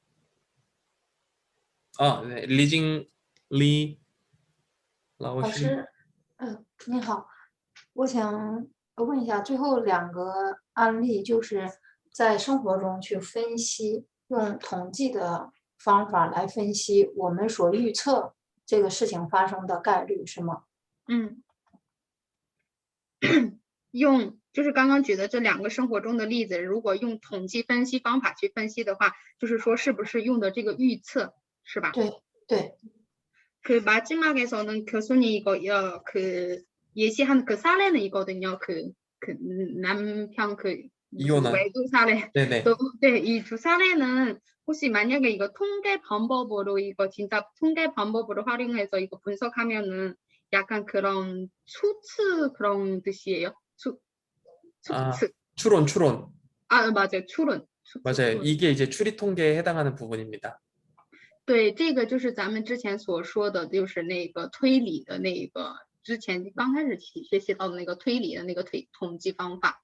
네. 리징 리 老 라오시. 师，你好，我想问一下，最后2个案例就是在生活中去分析，用统计的方法来分析我们所预测这个事情发生的概率，是吗？就是刚刚举的这2个生活中的例子，如果用统计分析方法去分析的话，就是说是不是用的这个预测，是吧？对对。 그 마지막에서는 교수님 이거 예시한 그 사례는 이거든요. 그 남편 이혼한 외도 사례. 네네. 네, 이 두 사례는 혹시 만약에 이거 통계 방법으로 이거 진짜 통계 방법으로 활용해서 이거 분석하면은 약간 그런 수치 그런 뜻이에요. 수치. 추론. 맞아요. 추론. 맞아요. 이게 이제 추리 통계에 해당하는 부분입니다. 对，这个就是咱们之前所说的，就是那个推理的那个，之前刚开始学习到的那个推理的那个统计方法。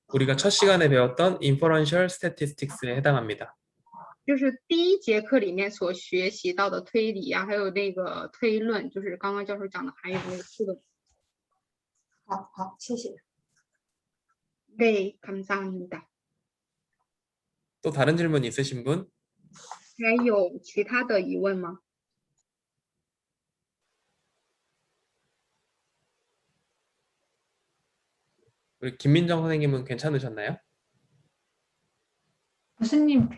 우리가 첫 시간에 배웠던 inferential statistics에 해당합니다. 就是第1节课里面所学习到的推理啊，还有那个推论，就是刚刚教授讲的，还有那个推论。好，谢谢。 네, 감사합니다. 또 다른 질문 있으신 분? 还有其他的疑问吗？ 우리 김민정 선생님은 괜찮으셨나요? 교수님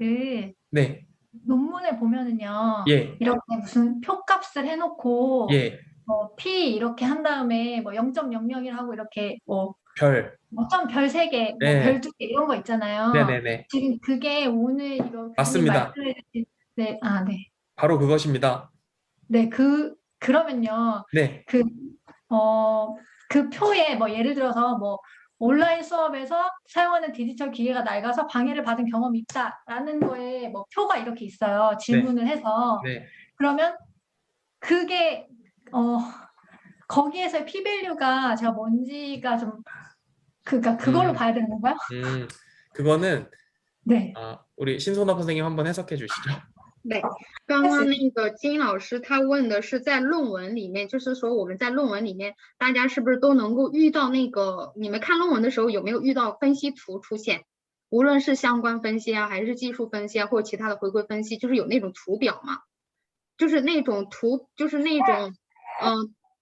네. 논문을 보면은요. 예. 이렇게 무슨 표값을 해놓고 예. P 이렇게 한 다음에 0.001 하고 이렇게 별. 별 3개, 네. 별 2개 이런 거 있잖아요. 네네네. 지금 그게 오늘 이거 교수님 맞습니다. 말씀해주신 네. 바로 그것입니다. 네, 그러면요. 네. 그 표에 예를 들어서 온라인 수업에서 사용하는 디지털 기계가 낡아서 방해를 받은 경험이 있다라는 거에 표가 이렇게 있어요. 질문을 해서. 네. 그러면 그게 거기에서의 p-value가 제가 뭔지가 좀 그러니까 그걸로 봐야 되는 건가요? 그거는 네. 우리 신선업 선생님 한번 해석해 주시죠. 对，刚刚那个金老师他问的是在论文里面，就是说我们在论文里面，大家是不是都能够遇到那个？你们看论文的时候有没有遇到分析图出现？无论是相关分析啊，还是技术分析啊，或者其他的回归分析，就是有那种图表嘛，就是那种图，就是那种，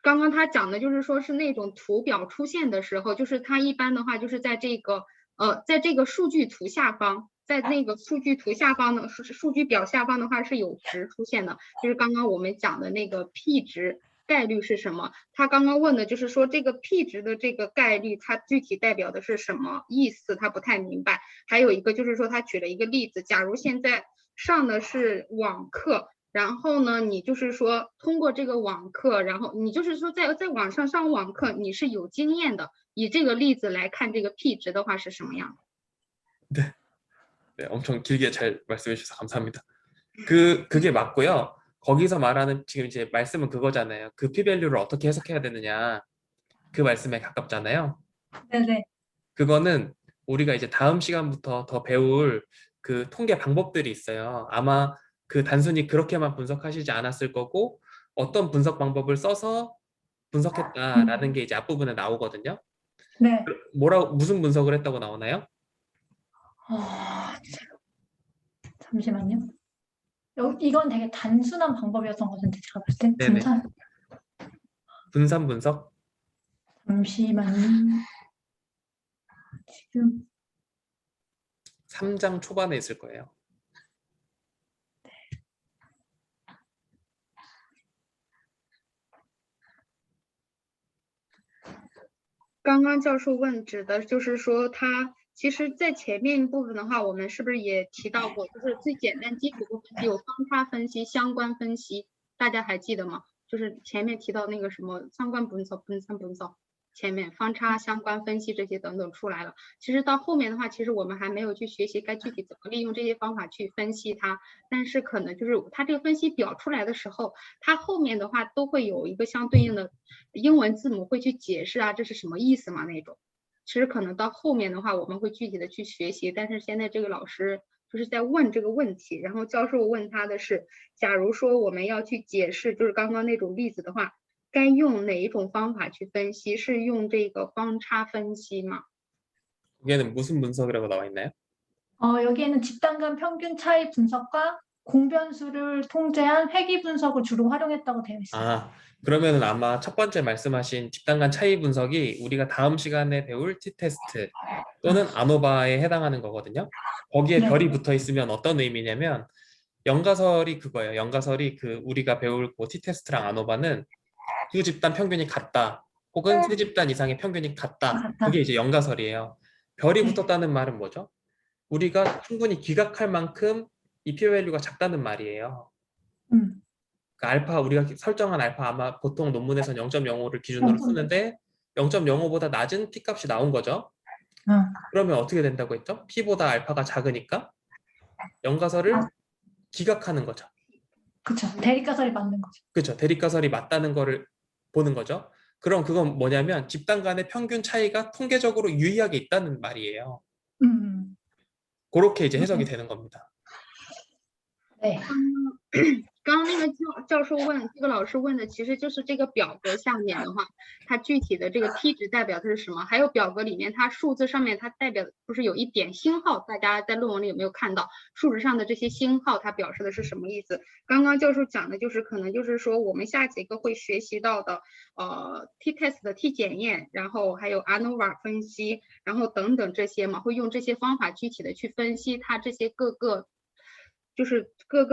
刚刚他讲的就是说是那种图表出现的时候，就是它一般的话就是在这个数据图下方，在那个数据图下方呢，数据表下方的话是有值出现的，就是刚刚我们讲的那个 P 值概率是什么？他刚刚问的就是说这个 P 值的这个概率，它具体代表的是什么意思？他不太明白。还有一个就是说他举了一个例子，假如现在上的是网课。然后呢，你就是说通过这个网课，然后你就是说在网上上网课，你是有经验的。以这个例子来看，这个 P 值的话是什么样的？ 네, 엄청 길게 잘 말씀해 주셔서 감사합니다. 그게 맞고요. 거기서 말하는 지금 이제 말씀은 그거잖아요. 그 p-value를 어떻게 해석해야 되느냐 그 말씀에 가깝잖아요. 네네. 그거는 우리가 이제 다음 시간부터 더 배울 그 통계 방법들이 있어요. 아마 그 단순히 그렇게만 분석하시지 않았을 거고 어떤 분석 방법을 써서 분석했다라는 게 이제 앞부분에 나오거든요. 네. 무슨 분석을 했다고 나오나요? 잠시만요. 이건 되게 단순한 방법이었던 것 같은데 제가 봤을 땐 네네. 분산 분석? 잠시만요. 지금 3장 초반에 있을 거예요. 刚刚教授问指的就是说他其实在前面部分的话，我们是不是也提到过，就是最简单基础部分有方差分析、相关分析，大家还记得吗？就是前面提到那个什么相关分析、分析，前面方差、相关分析这些等等出来了。其实到后面的话，其实我们还没有去学习该具体怎么利用这些方法去分析它，但是可能就是它这个分析表出来的时候，它后面的话都会有一个相对应的英文字母会去解释啊，这是什么意思嘛那种。其实可能到后面的话，我们会具体的去学习，但是现在这个老师就是在问这个问题，然后教授问他的是，假如说我们要去解释，就是刚刚那种例子的话，该用哪一种方法去分析？是用这个方差分析吗？ 여기에는 무슨 분석이라고 나와 있나요? 여기에는 집단 간 평균 차이 분석과 공변수를 통제한 회귀 분석을 주로 활용했다고 되어 있어요. 아, 그러면은 아마 첫 번째 말씀하신 집단 간 차이 분석이 우리가 다음 시간에 배울 t-테스트 또는 아노바에 해당하는 거거든요. 거기에 네. 별이 붙어 있으면 어떤 의미냐면 연가설이 그거예요. 연가설이 그 우리가 배울 그 t-테스트랑 아노바는 두 집단 평균이 같다. 혹은 세 집단 이상의 평균이 같다. 그게 이제 연가설이에요. 별이 네. 붙었다는 말은 뭐죠? 우리가 충분히 기각할 만큼 이 p-value가 작다는 말이에요. 그 알파 우리가 설정한 알파 아마 보통 논문에서는 0.05를 기준으로 쓰는데 0.05보다 낮은 p-값이 나온 거죠. 그러면 어떻게 된다고 했죠? p보다 알파가 작으니까 연가설을 기각하는 거죠. 그렇죠. 대립가설이 맞는 거죠. 그렇죠. 대립가설이 맞다는 거를 보는 거죠. 그럼 그건 뭐냐면 집단 간의 평균 차이가 통계적으로 유의하게 있다는 말이에요. 그렇게 이제 해석이 되는 겁니다. 네. 刚刚那个教授问这个老师问的，其实就是这个表格下面的话，它具体的这个 T 值代表的是什么？还有表格里面它数字上面它代表不是有一点星号？大家在论文里有没有看到数值上的这些星号？它表示的是什么意思？刚刚教授讲的就是可能就是说我们下节课会学习到的t-test 的 T 检验，然后还有 ANOVA 分析，然后等等这些嘛，会用这些方法具体的去分析它这些各个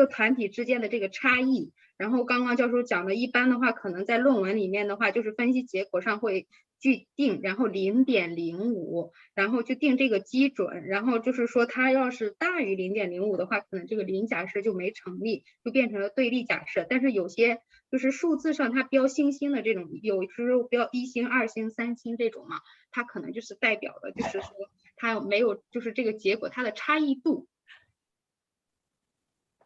团体之间的这个差异。然后刚刚教授讲的，一般的话，可能在论文里面的话，就是分析结果上会去定，然后0.05，然后就定这个基准。然后就是说，它要是大于0.05的话，可能这个零假设就没成立，就变成了对立假设。但是有些就是数字上它标星星的这种，有时候标1星、2星、3星这种嘛，它可能就是代表的，就是说它没有就是这个结果它的差异度。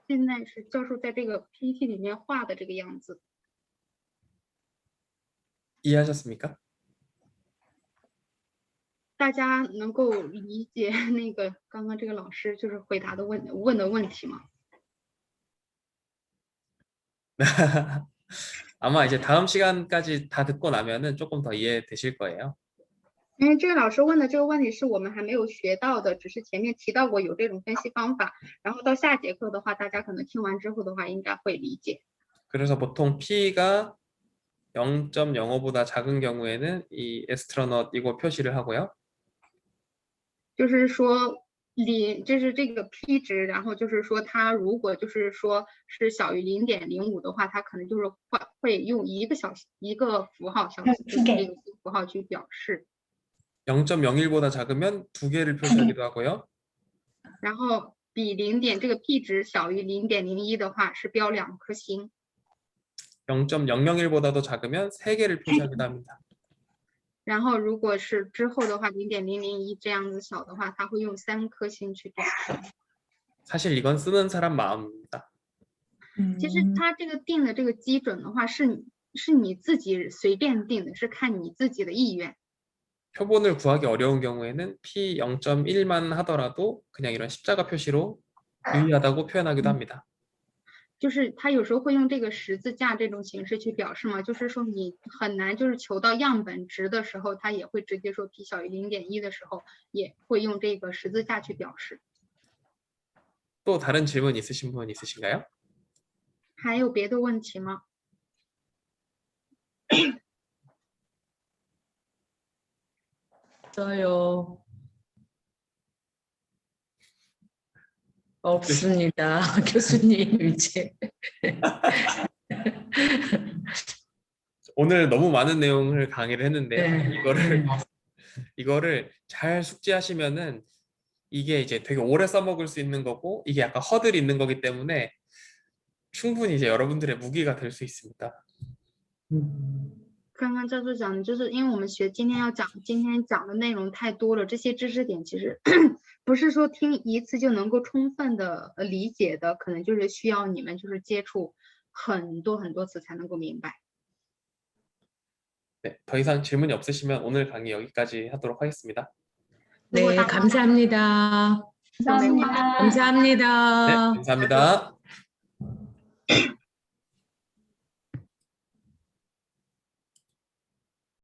现在是教授在这个 PPT 里面画的这个样子。 이해하셨습니까? 大家能够理解那个刚刚这个老师就是回答的问的问题吗？ 아마 이제 다음 시간까지 다 듣고 나면은 조금 더 이해되실 거예요. 因为这个老师问的这个问题是我们还没有学到的，只是前面提到过有这种分析方法，然后到下节课的话，大家可能听完之后的话，应该会理解。 그래서 보통 P가 0.05보다 작은 경우에는 이 에스트로넛 이거 표시를 하고요. 就是说就是这个 P 值，然后就是说它如果就是说是小于0.05的话，它可能就是会用一个符号就是这个符号去表示， 0.01보다 작으면 2개를 표시하기도 하고요. 然后这个 P 值小于0.01的话是标2颗星， 0.001보다도 작으면 3개를 표시하기도 합니다. 然后如果是之后的话0.001这样子小的话，它会用3颗星去表示。 사실 이건 쓰는 사람 마음입니다. 其实它这个定的这个基准的话是你自己随便定的，是看你自己的意愿。 표본을 구하기 어려운 경우에는 P 0.1만 하더라도 그냥 이런 십자가 표시로 유의하다고 표현하기도 합니다. 就是他有时候会用这个十字架这种形式去表示嘛，就是说你很难就是求到样本值的时候，他也会直接说 P 小于0.1的时候，也会用这个十字架去表示。 또 다른 질문 있으신 분 있으신가요? 还有别的问题吗？ 없어요. 없습니다. 교수님 이제. 오늘 너무 많은 내용을 강의를 했는데요. 네. 이거를 잘 숙지하시면은 이게 이제 되게 오래 써먹을 수 있는 거고 이게 약간 허들이 있는 거기 때문에 충분히 이제 여러분들의 무기가 될 수 있습니다. 刚刚教授讲的就是因为我们今天讲的内容太多了，这些知识点其实不是说听一次就能够充分的理解的，可能就是需要你们就是接触很多次才能够明白。 네, 더 이상 질문이 없으시면 오늘 강의 여기까지 하도록 하겠습니다. 네, 감사합니다. 감사합니다. 감사합니다. 네, 감사합니다.